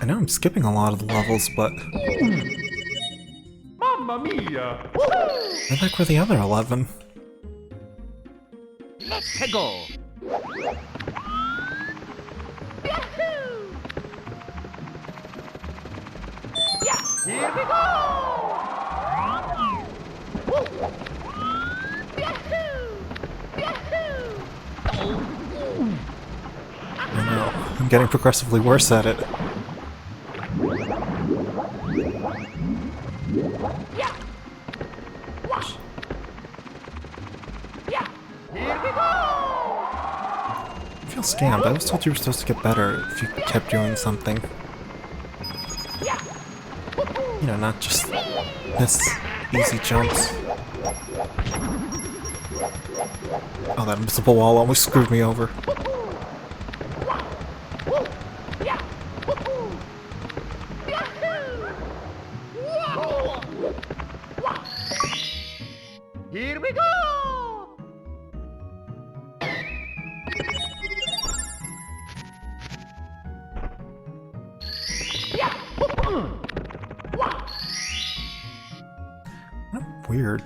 I know I'm skipping a lot of the levels, but Mamma mia! I like where the other 11. Let's go! Here we go! I know, I'm getting progressively worse at it. Here we go! I feel scammed. I was told you were supposed to get better if you kept doing something. You know, not just this easy jumps. Oh, that invisible wall almost screwed me over. Here we go! Weird.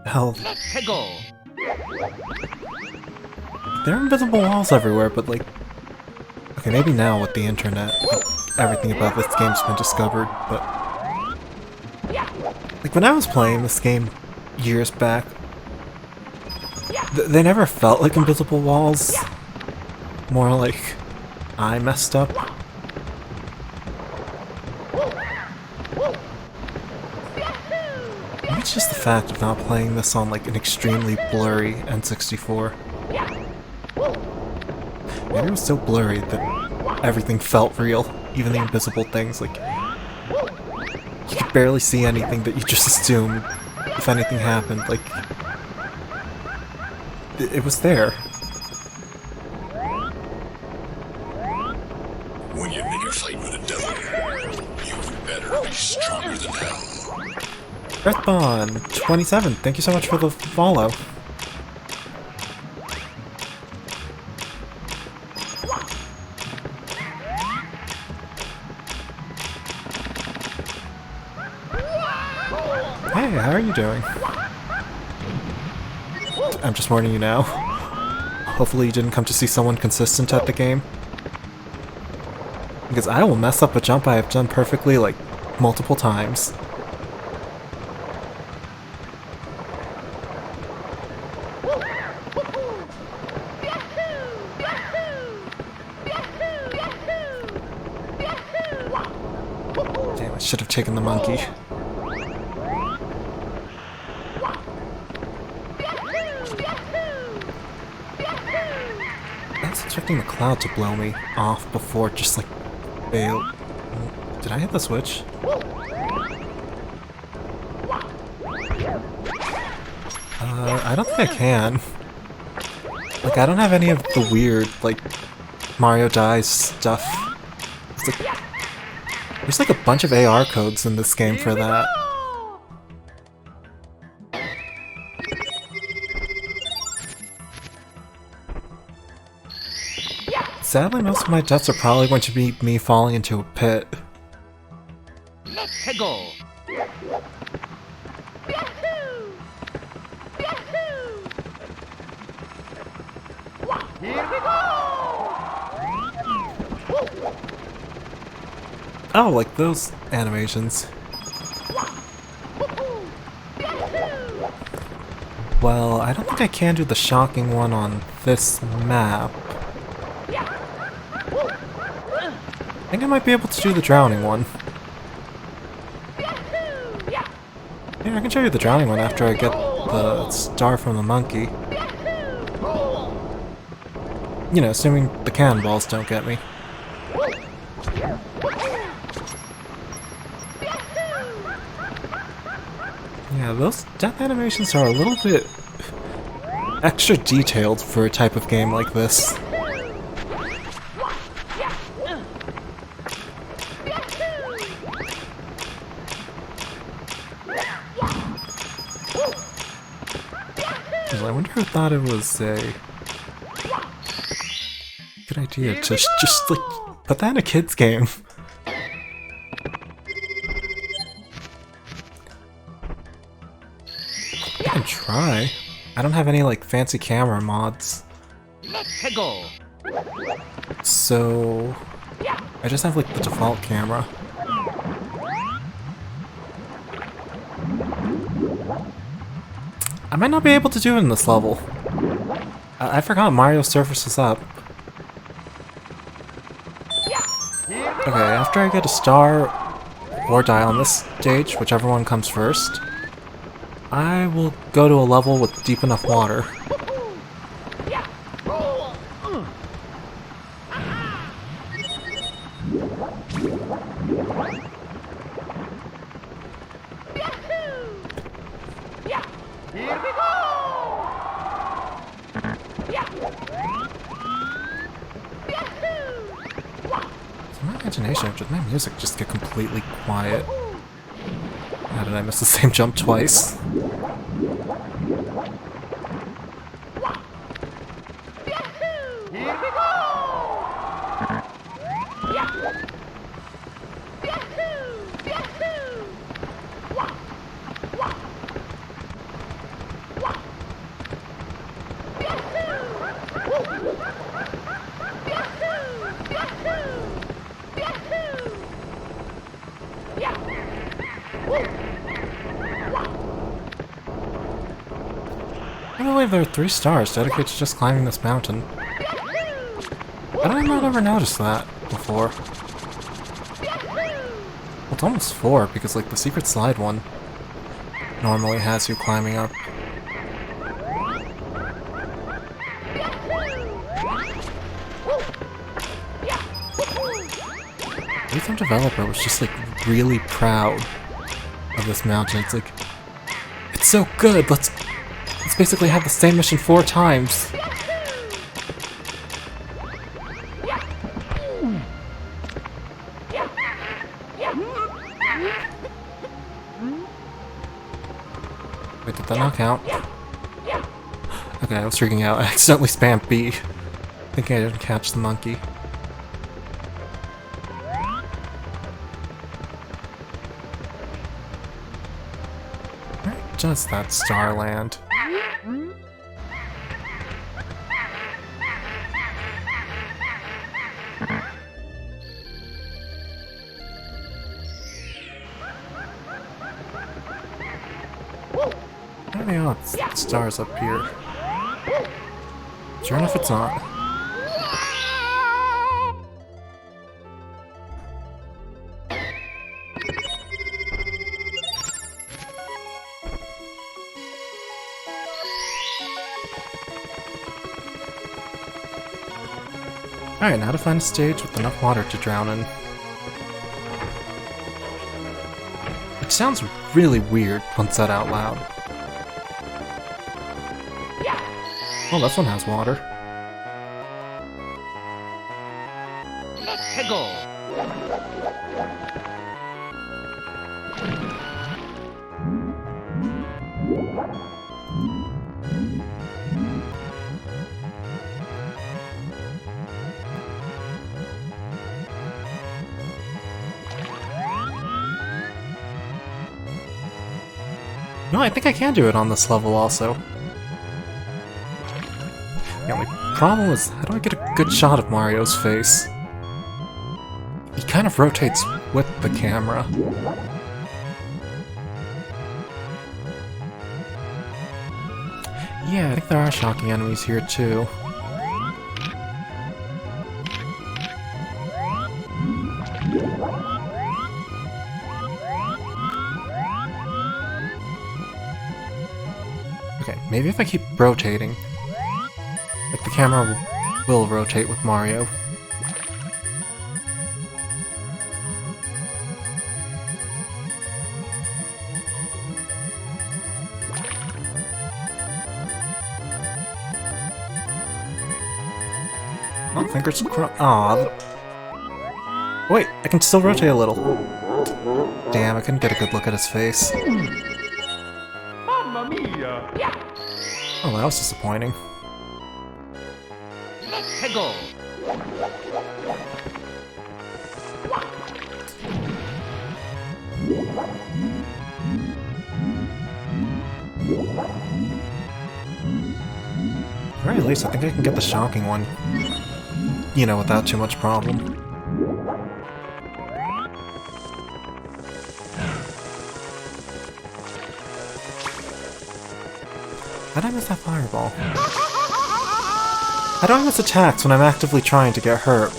Hell, Let's go! there are invisible walls everywhere, but like... Okay, maybe now with the internet, like, everything about this game's been discovered, but... Like, when I was playing this game years back, they never felt like invisible walls. More like I messed up. Maybe it's just the fact of not playing this on like an extremely blurry N64. Maybe it was so blurry that everything felt real, even the invisible things. Like, you could barely see anything that you just assumed if anything happened. Like, it was there. When you make a fight with a devil, you better be stronger than hell. Earthbond27, thank you so much for the follow. Hey, how are you doing? I'm just warning you now. Hopefully you didn't come to see someone consistent at the game. Because I will mess up a jump I have done perfectly, like, multiple times. Damn, I should have taken the monkey. I was expecting the cloud to blow me off before it just like failed. Did I hit the switch? I don't think I can. Like, I don't have any of the weird, like, Mario Dies stuff. It's like, there's like a bunch of AR codes in this game for that. Sadly, most of my deaths are probably going to be me falling into a pit. Let's go. Here we go. Oh, like those animations. Well, I don't think I can do the shocking one on this map. I think I might be able to do the drowning one. Yeah, I can show you the drowning one after I get the star from the monkey. You know, assuming the cannonballs don't get me. Yeah, those death animations are a little bit extra detailed for a type of game like this. I wonder who thought it was a good idea to just like put that in a kid's game. I can try. I don't have any like fancy camera mods. Let's go. So I just have like the default camera. I might not be able to do it in this level. I forgot Mario surfaces up. Okay, after I get a star or die on this stage, whichever one comes first, I will go to a level with deep enough water. Here we go. So my imagination, my music just get completely quiet. How did I miss the same jump twice? Here we go. I believe there are 3 stars dedicated to just climbing this mountain. How did I not ever notice that before? Well, it's almost 4 because like the secret slide one normally has you climbing up. Maybe some developer was just like really proud of this mountain. It's like, it's so good, let's basically have the same mission 4 times. Wait, did that not count? Okay, I was freaking out. I accidentally spammed B, thinking I didn't catch the monkey. Alright, just that Starland. I don't know, it's stars up here. Sure enough, it's not. Alright, now to find a stage with enough water to drown in. It sounds really weird when said out loud. Oh, this one has water. Let's go. No, I think I can do it on this level also. The only problem is, how do I get a good shot of Mario's face? He kind of rotates with the camera. Yeah, I think there are shocking enemies here too. Okay, maybe if I keep rotating, like the camera will rotate with Mario. Oh, fingers crossed. Aw. Wait, I can still rotate a little. Damn, I couldn't get a good look at his face. Mamma mia. Oh, that was disappointing. Let's go. At the very least, I think I can get the shocking one. You know, without too much problem. How did I miss that fireball? How do I miss attacks when I'm actively trying to get hurt?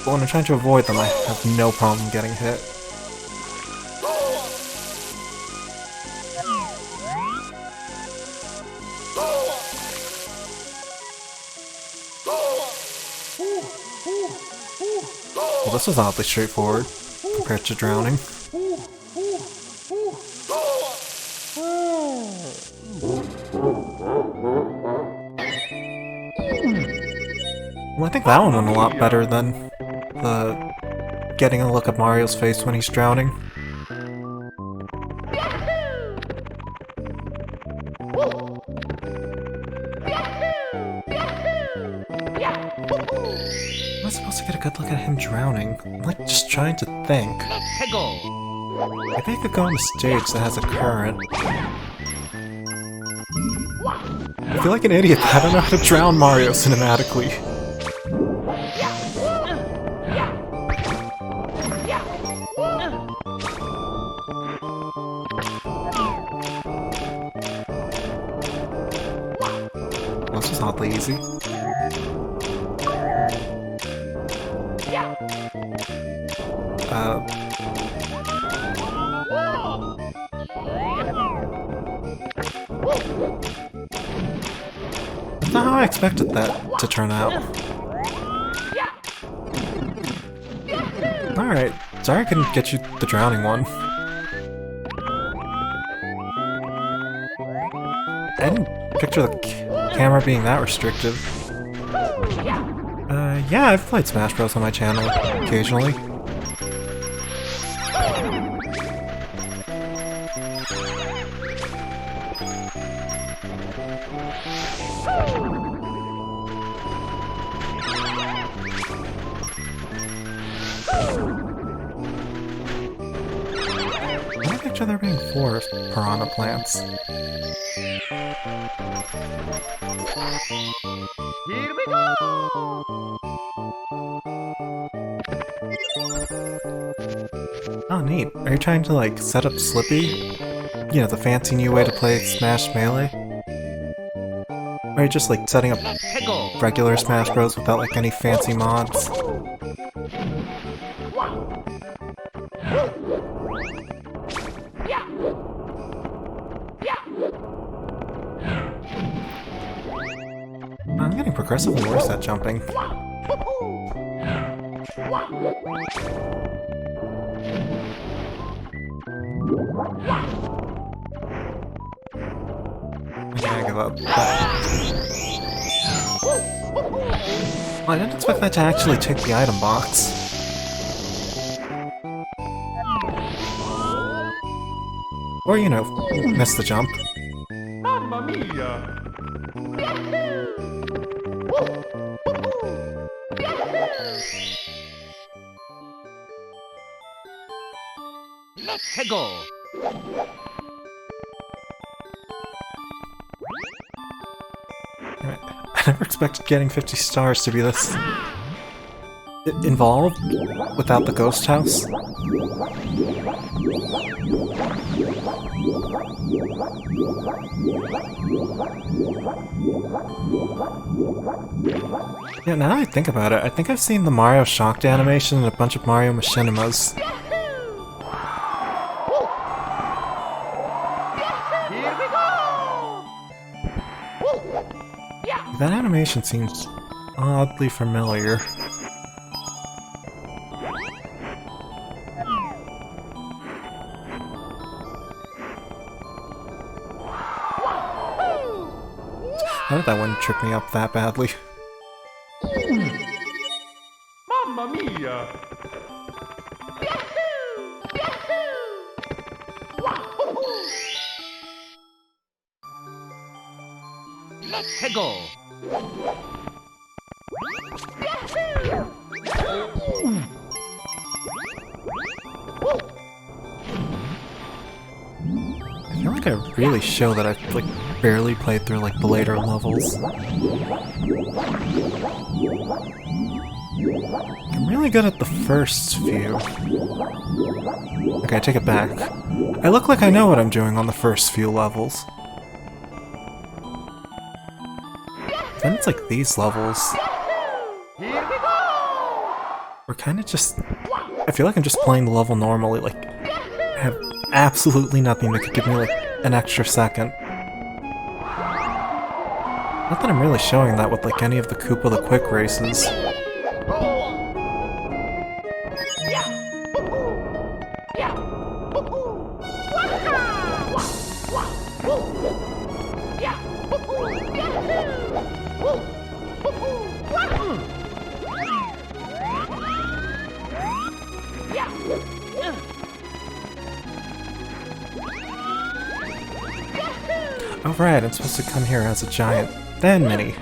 But when I'm trying to avoid them, I have no problem getting hit. Well, this was oddly straightforward compared to drowning. Well, I think that one went a lot better than the getting a look at Mario's face when he's drowning. Am I supposed to get a good look at him drowning? I'm like just trying to think. Let's go. Maybe I could go on a stage that has a current. I feel like an idiot that I don't know how to drown Mario cinematically. This was oddly easy. how I expected that to turn out. Alright, sorry I couldn't get you the drowning one. I didn't picture the camera being that restrictive. Yeah, I've played Smash Bros. On my channel, occasionally. I picture there being 4 piranha plants. Here we go! Oh, neat. Are you trying to, like, set up Slippy? You know, the fancy new way to play Smash Melee? Or are you just, like, setting up regular Smash Bros. Without, like, any fancy mods? I'm getting progressively worse at jumping. Okay, I give up. Well, I didn't expect that to actually take the item box. Or, you know, miss the jump. Mamma mia! Let's go! I never expected getting 50 stars to be this involved without the ghost house. Yeah, now that I think about it, I think I've seen the Mario Shocked animation in a bunch of Mario Machinimas. Here we go! That animation seems oddly familiar. How did that one trip me up that badly? Mamma mia! Let's go! I feel like I really show that I've like barely played through like the later levels. I'm really good at the first few. Okay, I take it back. I look like I know what I'm doing on the first few levels. Then it's like these levels. Here we go! We're kind of just... I feel like I'm just playing the level normally, like... I have absolutely nothing that could give me, like, an extra second. Not that I'm really showing that with, like, any of the Koopa the Quick races. Oh right, I'm supposed to come here as a giant, then mini.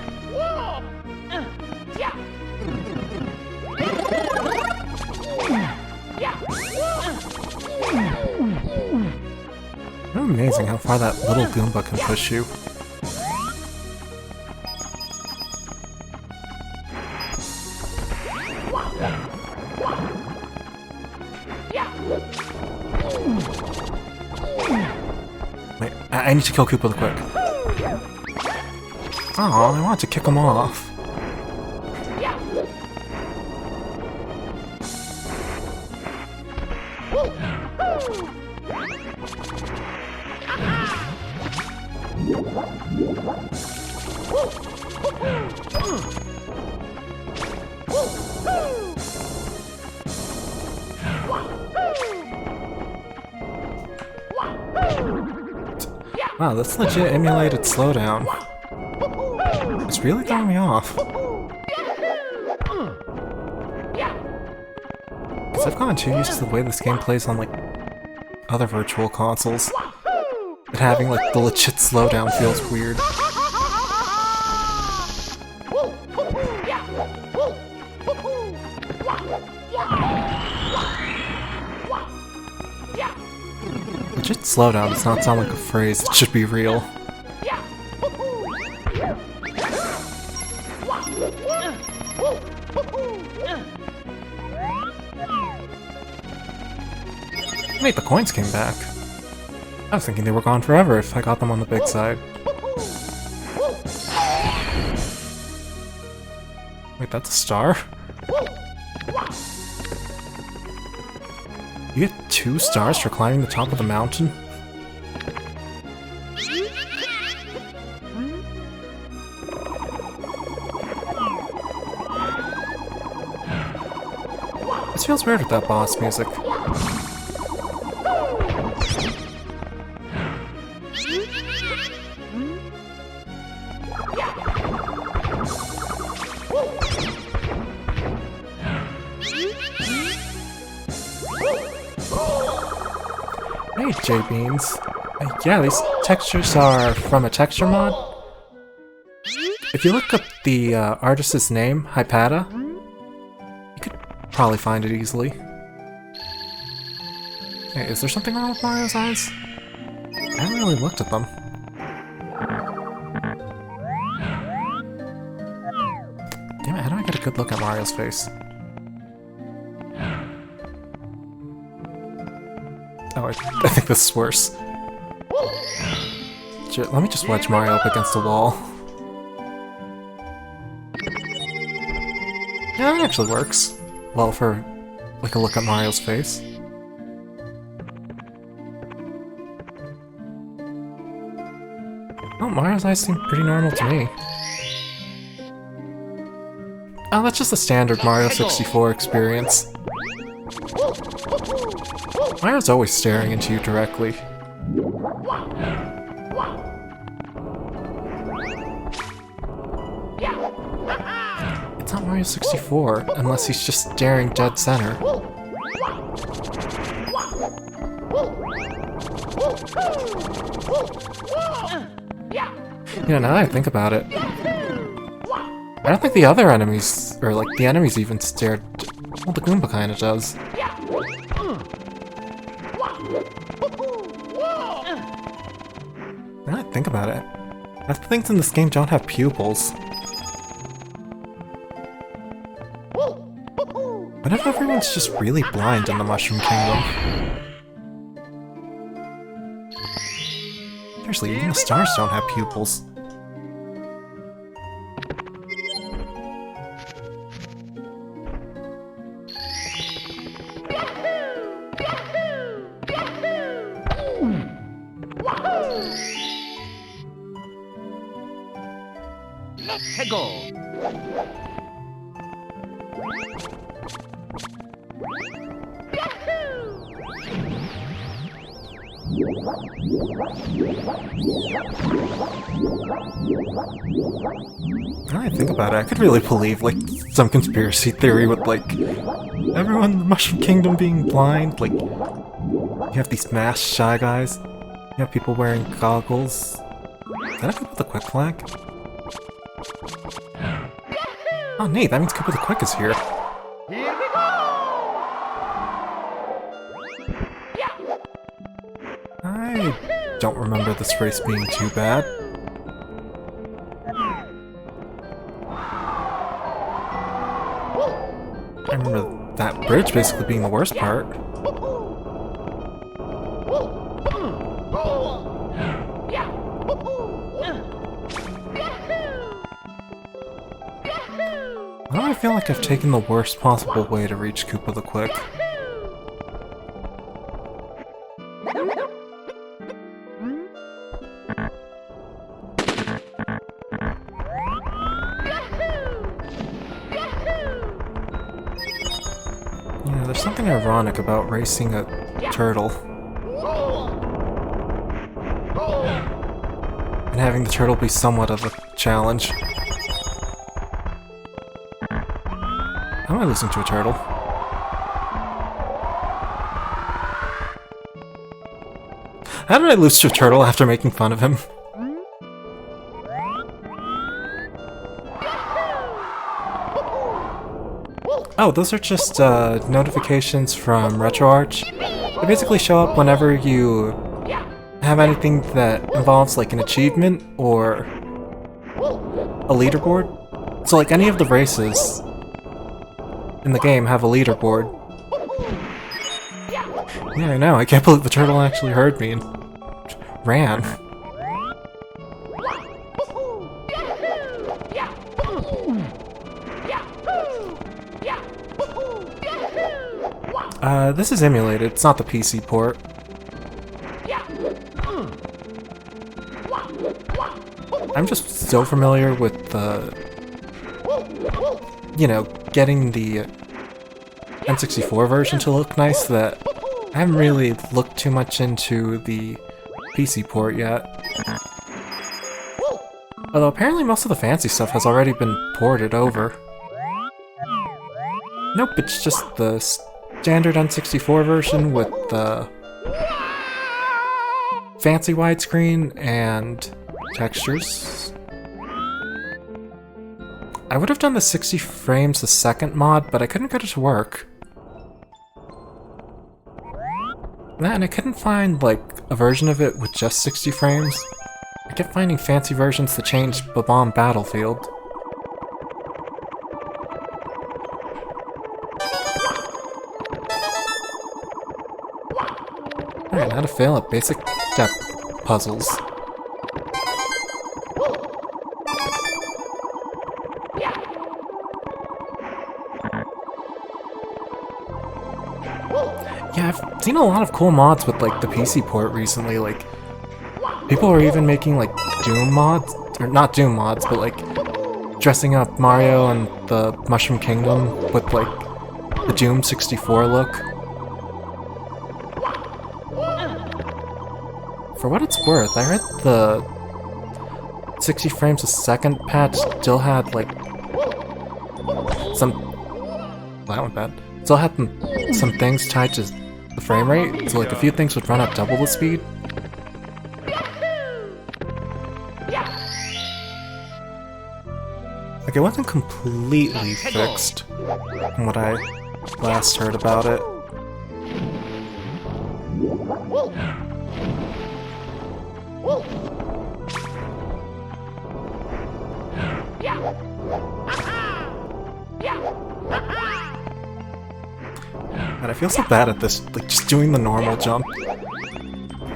How amazing how far that little Goomba can push you. Wait, I need to kill Koopa the Quick. Oh, I want to kick him off. Wow, that's legit emulated slowdown. It's really throwing me off. Because I've gotten too used to the way this game plays on, like, other virtual consoles. But having, like, the legit slowdown feels weird. Legit slowdown does not sound like a phrase that should be real. Wait, the coins came back. I was thinking they were gone forever if I got them on the big side. Wait, that's a star? You get 2 stars for climbing the top of the mountain? This feels weird with that boss music. Hey, J-Beans. Yeah, these textures are from a texture mod. If you look up the artist's name, Hipatia, you could probably find it easily. Hey, is there something wrong with Mario's eyes? I haven't really looked at them. Damn it, how do I get a good look at Mario's face? Oh, I think this is worse. Let me just wedge Mario up against the wall. Yeah, that actually works. Well, for, like, a look at Mario's face. Oh, Mario's eyes seem pretty normal to me. Oh, that's just a standard Mario 64 experience. Mario's always staring into you directly. It's not Mario 64, unless he's just staring dead center. You know, now that I think about it, I don't think the other enemies, or like the enemies even stared. Well, the Goomba kinda does. Now that I think about it, half the things in this game don't have pupils. What if everyone's just really blind in the Mushroom Kingdom? Seriously, even the stars don't have pupils. Let's go. Now I think about it, I could really believe, like, some conspiracy theory with, like, everyone in the Mushroom Kingdom being blind. Like, you have these masked Shy Guys, you have people wearing goggles. Did I Koopa the Quick flag? Oh neat, that means Koopa the Quick is here. Here we go. I don't remember this race being too bad. I remember that bridge basically being the worst part. Why do I feel like I've taken the worst possible way to reach Koopa the Quick? Yeah, there's something ironic about racing a turtle. and having the turtle be somewhat of a challenge. How am I losing to a turtle? How did I lose to a turtle after making fun of him? Oh, those are just notifications from RetroArch. They basically show up whenever you have anything that involves like an achievement or a leaderboard. So like any of the races in the game have a leaderboard. Yeah, I know, I can't believe the turtle actually heard me and ran. This is emulated, it's not the PC port. I'm just so familiar with the, you know, getting the N64 version to look nice that I haven't really looked too much into the PC port yet. Although apparently most of the fancy stuff has already been ported over. Nope, it's just the standard N64 version with the fancy widescreen and textures. I would have done the 60 frames a second mod, but I couldn't get it to work. And I couldn't find, like, a version of it with just 60 frames. I kept finding fancy versions that changed Bob-omb Battlefield. Alright, how to fail at basic step puzzles. Yeah, I've seen a lot of cool mods with like the PC port recently, like people are even making like Doom mods, or not Doom mods, but like dressing up Mario and the Mushroom Kingdom with like the Doom 64 look. For what it's worth, I heard the 60 frames a second patch still had like some... That went bad. Still had some things tied to the frame rate, so like a few things would run at double the speed. Like it wasn't completely fixed from what I last heard about it. God, I feel so bad at this, like just doing the normal jump.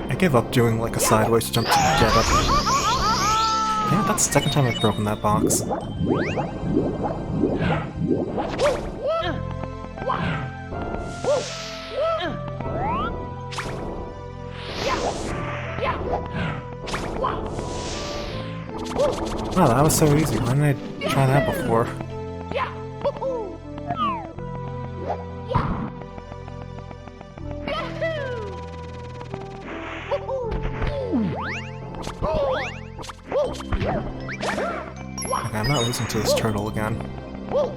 I gave up doing like a sideways jump to get up. Yeah, that's the second time I've broken that box. Wow, that was so easy. Why didn't I try that before? Okay, I'm not losing to this turtle again. Come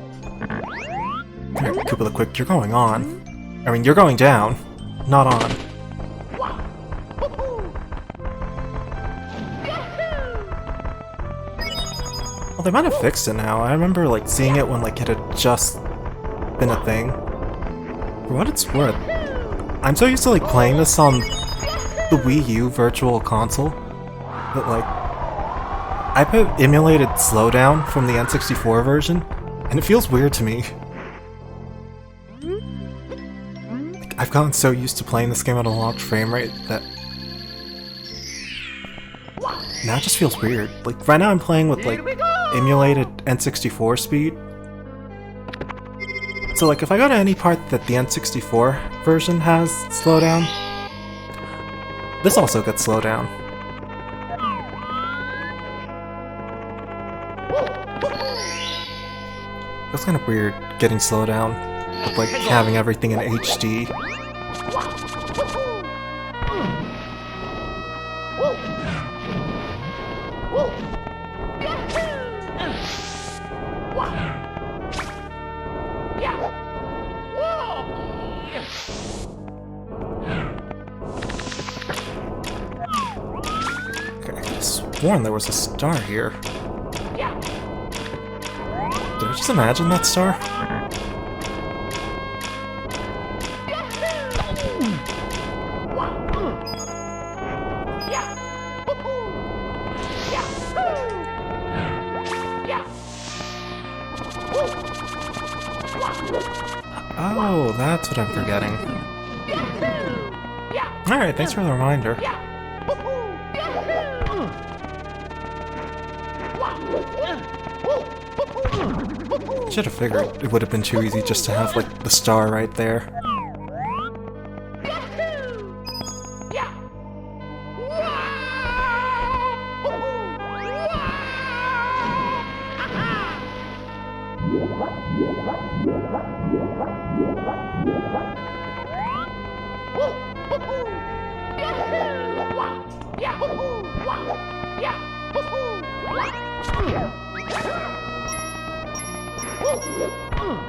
here, Koopa the Quick, you're going on. I mean, you're going down, not on. Well, they might have fixed it now. I remember, like, seeing it when, like, it had just been a thing. For what it's worth, I'm so used to, like, playing this on the Wii U Virtual Console that, like, I put emulated slowdown from the N64 version, and it feels weird to me. Like, I've gotten so used to playing this game at a locked frame rate that now it just feels weird. Like, right now I'm playing with, like, emulated N64 speed. So, like, if I go to any part that the N64 version has slowdown, this also gets slowdown. That's kind of weird, getting slowdown with, like, having everything in HD. sworn there was a star here. Did I just imagine that star? Oh, that's what I'm forgetting. Alright, thanks for the reminder. Should have figured it would have been too easy just to have, like, the star right there.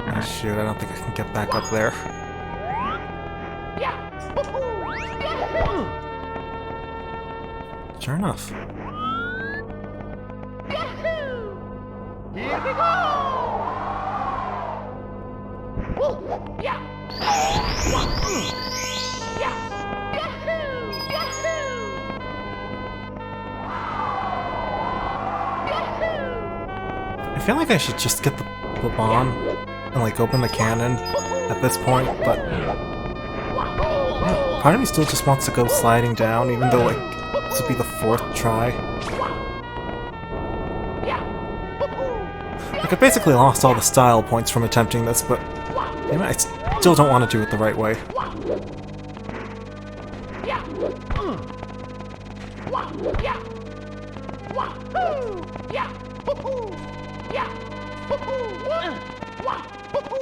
Oh, shoot, I don't think I can get back up there. Sure enough. Here we go! I feel like I should just get the bomb and, like, open the cannon at this point, but yeah, part of me still just wants to go sliding down, even though, like, this would be the 4th try. Like, I basically lost all the style points from attempting this, but damn it, I still don't want to do it the right way.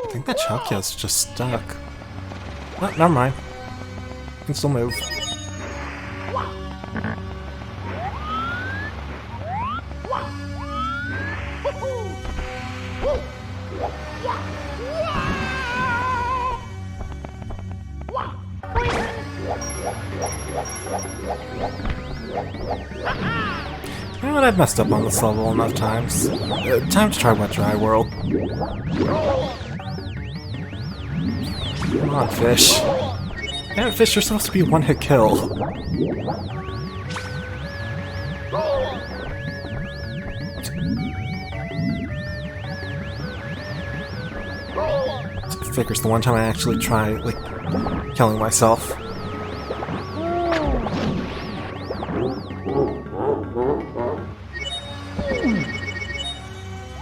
I think that Chokya's just stuck. Oh, never mind. I can still move. You know what, I've messed up on this level enough times. Time to try Wet Dry World. Come on, fish. Damn it, fish, you're supposed to be a one-hit kill. Figures the one time I actually try, like, killing myself.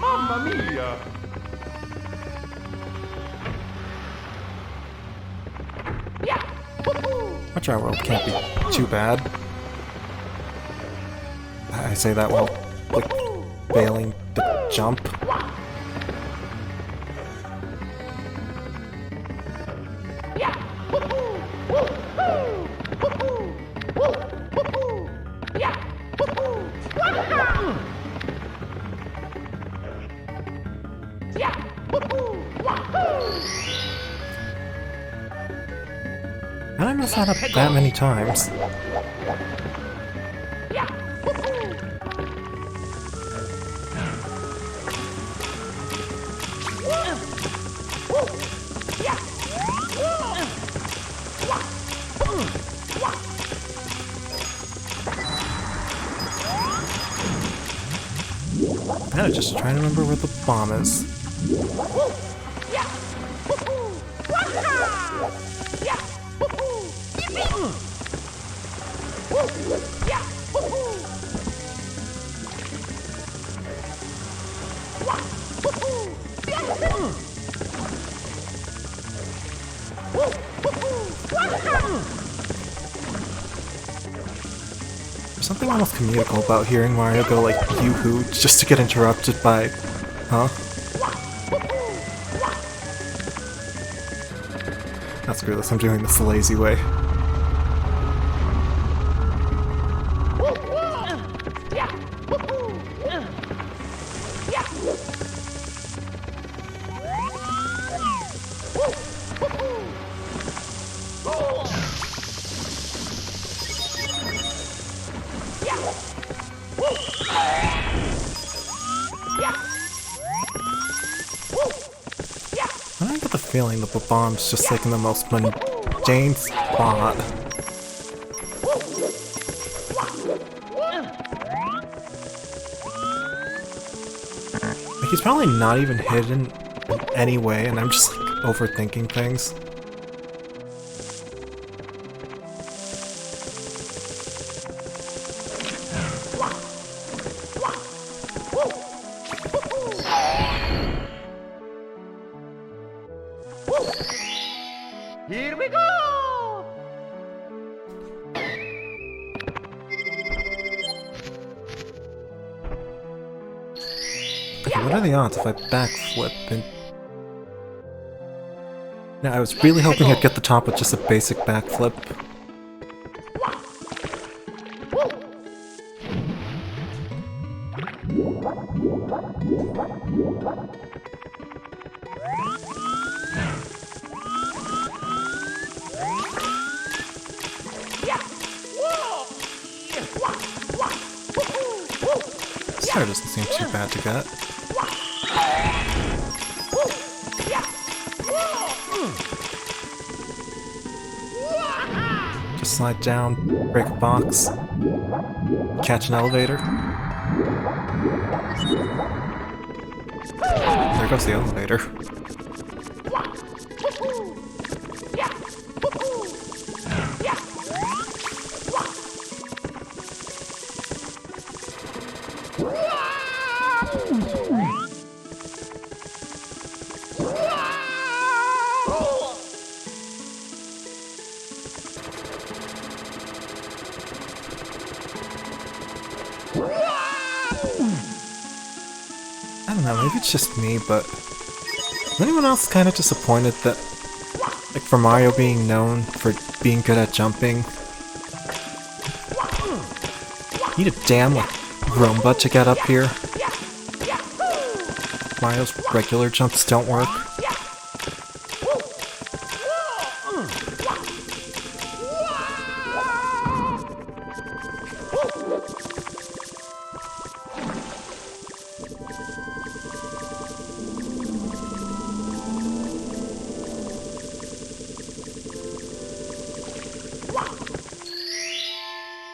Mamma mia! Wet Dry World can't be too bad. I say that while, like, failing to jump. And I messed that up that many times. Now just trying to remember where the bomb is. There's something almost comedical about hearing Mario go like yoo-hoo just to get interrupted by... Huh? Now screw this, I'm doing this the lazy way. Woo! I get the feeling that the bomb's just like in the most mundane spot. Like, he's probably not even hidden in any way, and I'm just like overthinking things. Here we go! Okay, what are the odds if I backflip and... Now, I was really hoping I'd get the top with just a basic backflip. This car doesn't seem too bad to get. Just slide down, break a box, catch an elevator. There goes the elevator. I don't know, maybe it's just me, but is anyone else kind of disappointed that, like, for Mario being known for being good at jumping, you need a damn, like, Roomba to get up here? Mario's regular jumps don't work.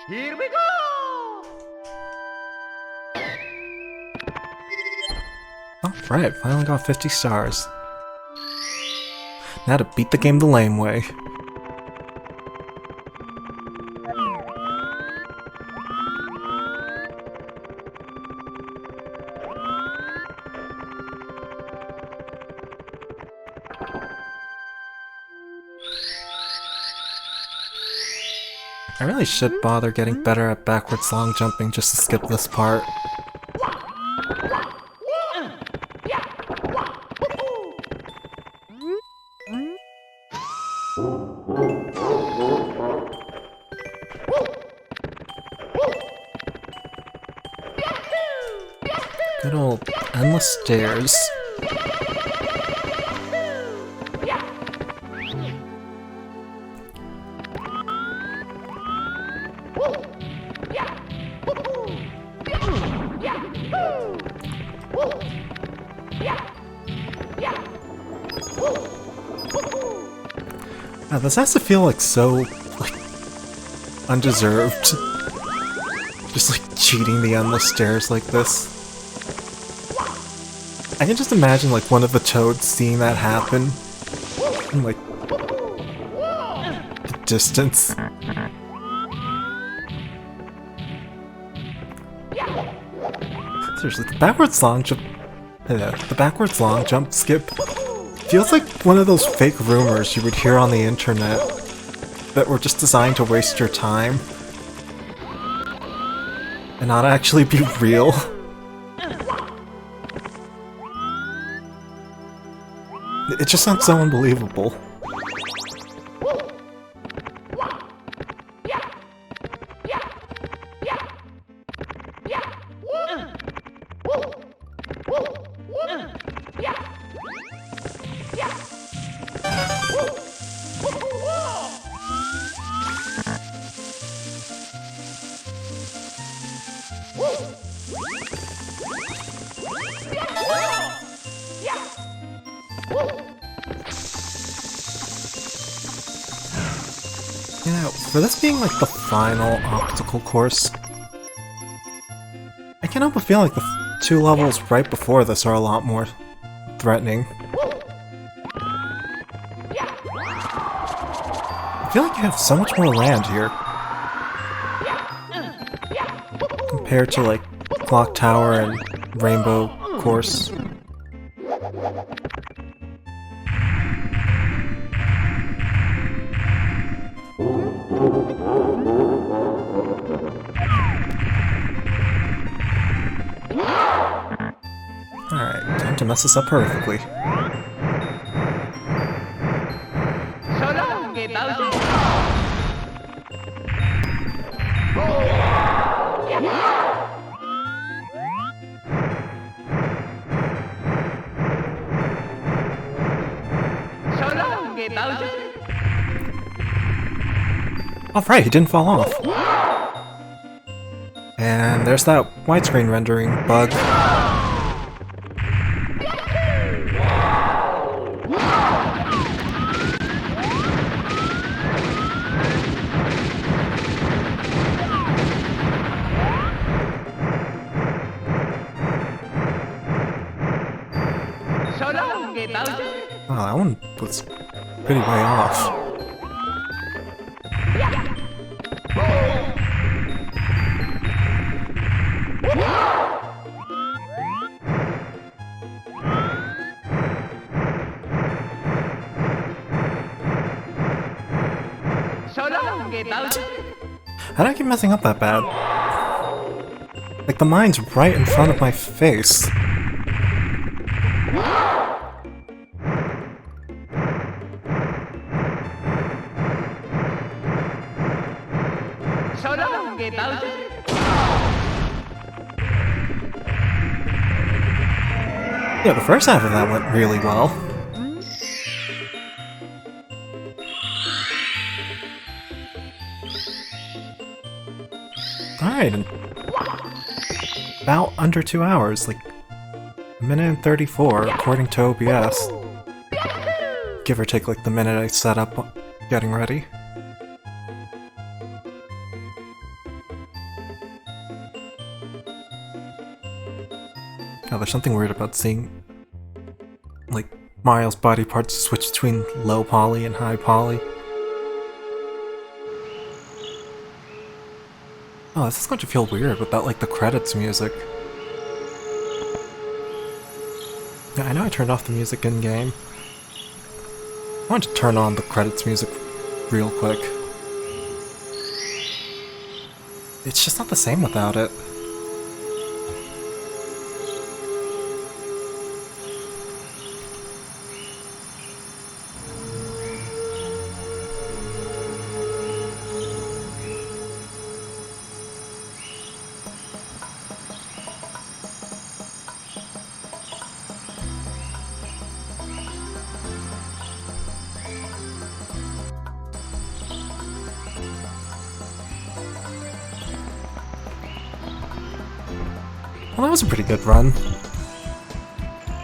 Here we go! Alright, finally got 50 stars. Now to beat the game the lame way. I really should bother getting better at backwards long jumping just to skip this part. Good old endless stairs. This has to feel like so, like, undeserved. Just like cheating the endless stairs like this. I can just imagine like one of the toads seeing that happen in like the distance. Seriously, the backwards long jump skip feels like one of those fake rumors you would hear on the internet that were just designed to waste your time and not actually be real. It just sounds so unbelievable. You know, for this being like the final obstacle course, I can't help but feel like the two levels right before this are a lot more threatening. I feel like you have so much more land here compared to like Clock Tower and Rainbow Course. Alright, time to mess this up perfectly. So long, Bowser. So long, Bowser. Alright, he didn't fall off. And there's that widescreen rendering bug. So long, Bowser. Oh, that one was pretty way off. So long, Bowser. How did I keep messing up that bad? Like, the mine's right in front of my face. So long, Bowser. Yeah, the first half of that went really well. Alright, and about under 2 hours, like a minute and 34 according to OBS. Give or take like the minute I set up getting ready. Now there's something weird about seeing like Mario's body parts switch between low poly and high poly. Oh, this is going to feel weird without like the credits music. Yeah, I know I turned off the music in-game. I want to turn on the credits music real quick. It's just not the same without it. Well, that was a pretty good run.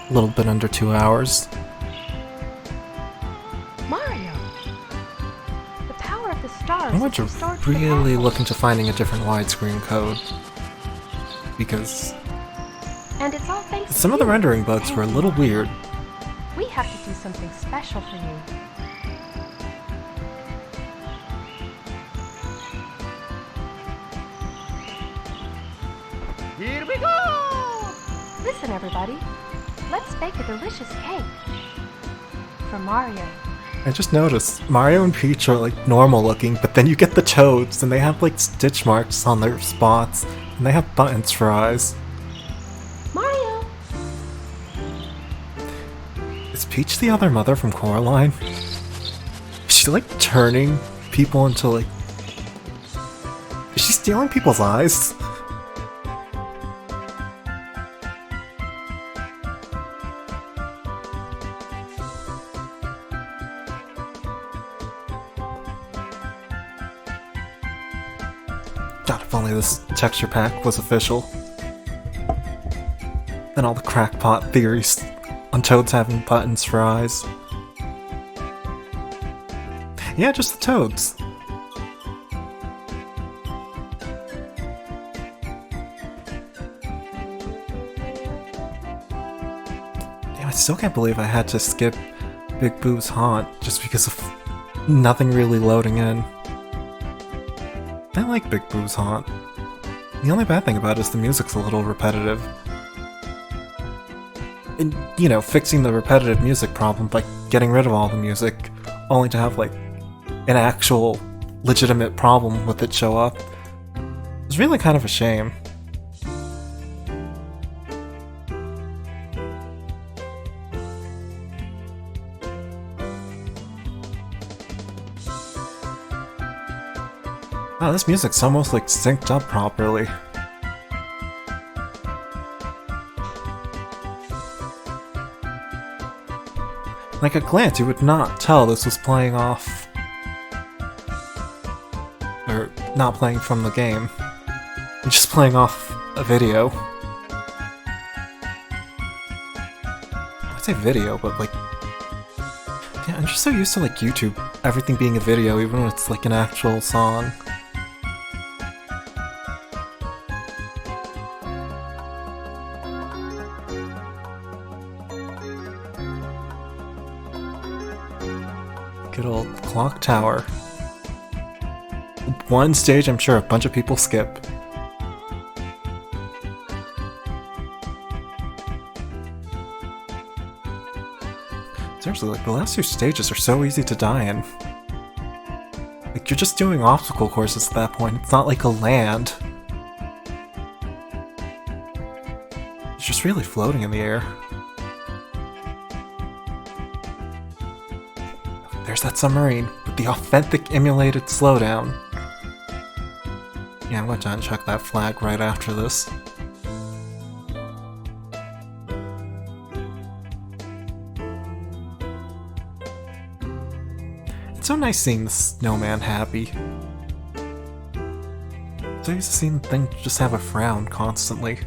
A little bit under 2 hours. Mario! The power of the stars. I want to is restored to the really castle. look into finding a different widescreen code. Because And it's all thanks to some of the you. rendering bugs Thank were a you, little Mario. weird. We have to do something special for you. Here we go! Listen, everybody. Let's bake a delicious cake. For Mario. I just noticed Mario and Peach are like normal looking, but then you get the Toads and they have like stitch marks on their spots and they have buttons for eyes. Mario! Is Peach the other mother from Coraline? Is she like turning people into like... Is she stealing people's eyes? God, if only this texture pack was official. Then all the crackpot theories on Toads having buttons for eyes. Yeah, just the toads. Damn, I still can't believe I had to skip Big Boo's Haunt just because of nothing really loading in. I like Big Boo's Haunt. The only bad thing about it is the music's a little repetitive. And, you know, fixing the repetitive music problem by getting rid of all the music, only to have, like, an actual legitimate problem with it show up, is really kind of a shame. Wow, this music's almost like synced up properly. Like, at a glance, you would not tell this was playing off... or not playing from the game. Just playing off a video. I'd say video, but like... yeah, I'm just so used to, like, YouTube, everything being a video, even when it's, like, an actual song. Good old Clock Tower. One stage I'm sure a bunch of people skip. Seriously, like, the last two stages are so easy to die in. Like, you're just doing obstacle courses at that point, it's not like a land. It's just really floating in the air. There's that submarine with the authentic emulated slowdown. Yeah, I'm going to uncheck that flag right after this. It's so nice seeing the snowman happy. So used to seeing things just have a frown constantly.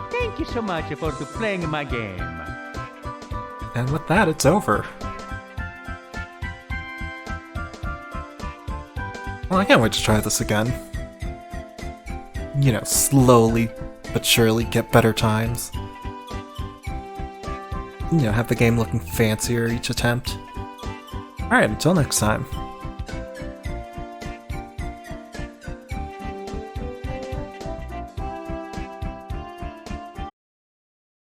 Thank you so much for playing my game. And with that, it's over. Well, I can't wait to try this again. You know, slowly but surely get better times. You know, have the game looking fancier each attempt. Alright, until next time.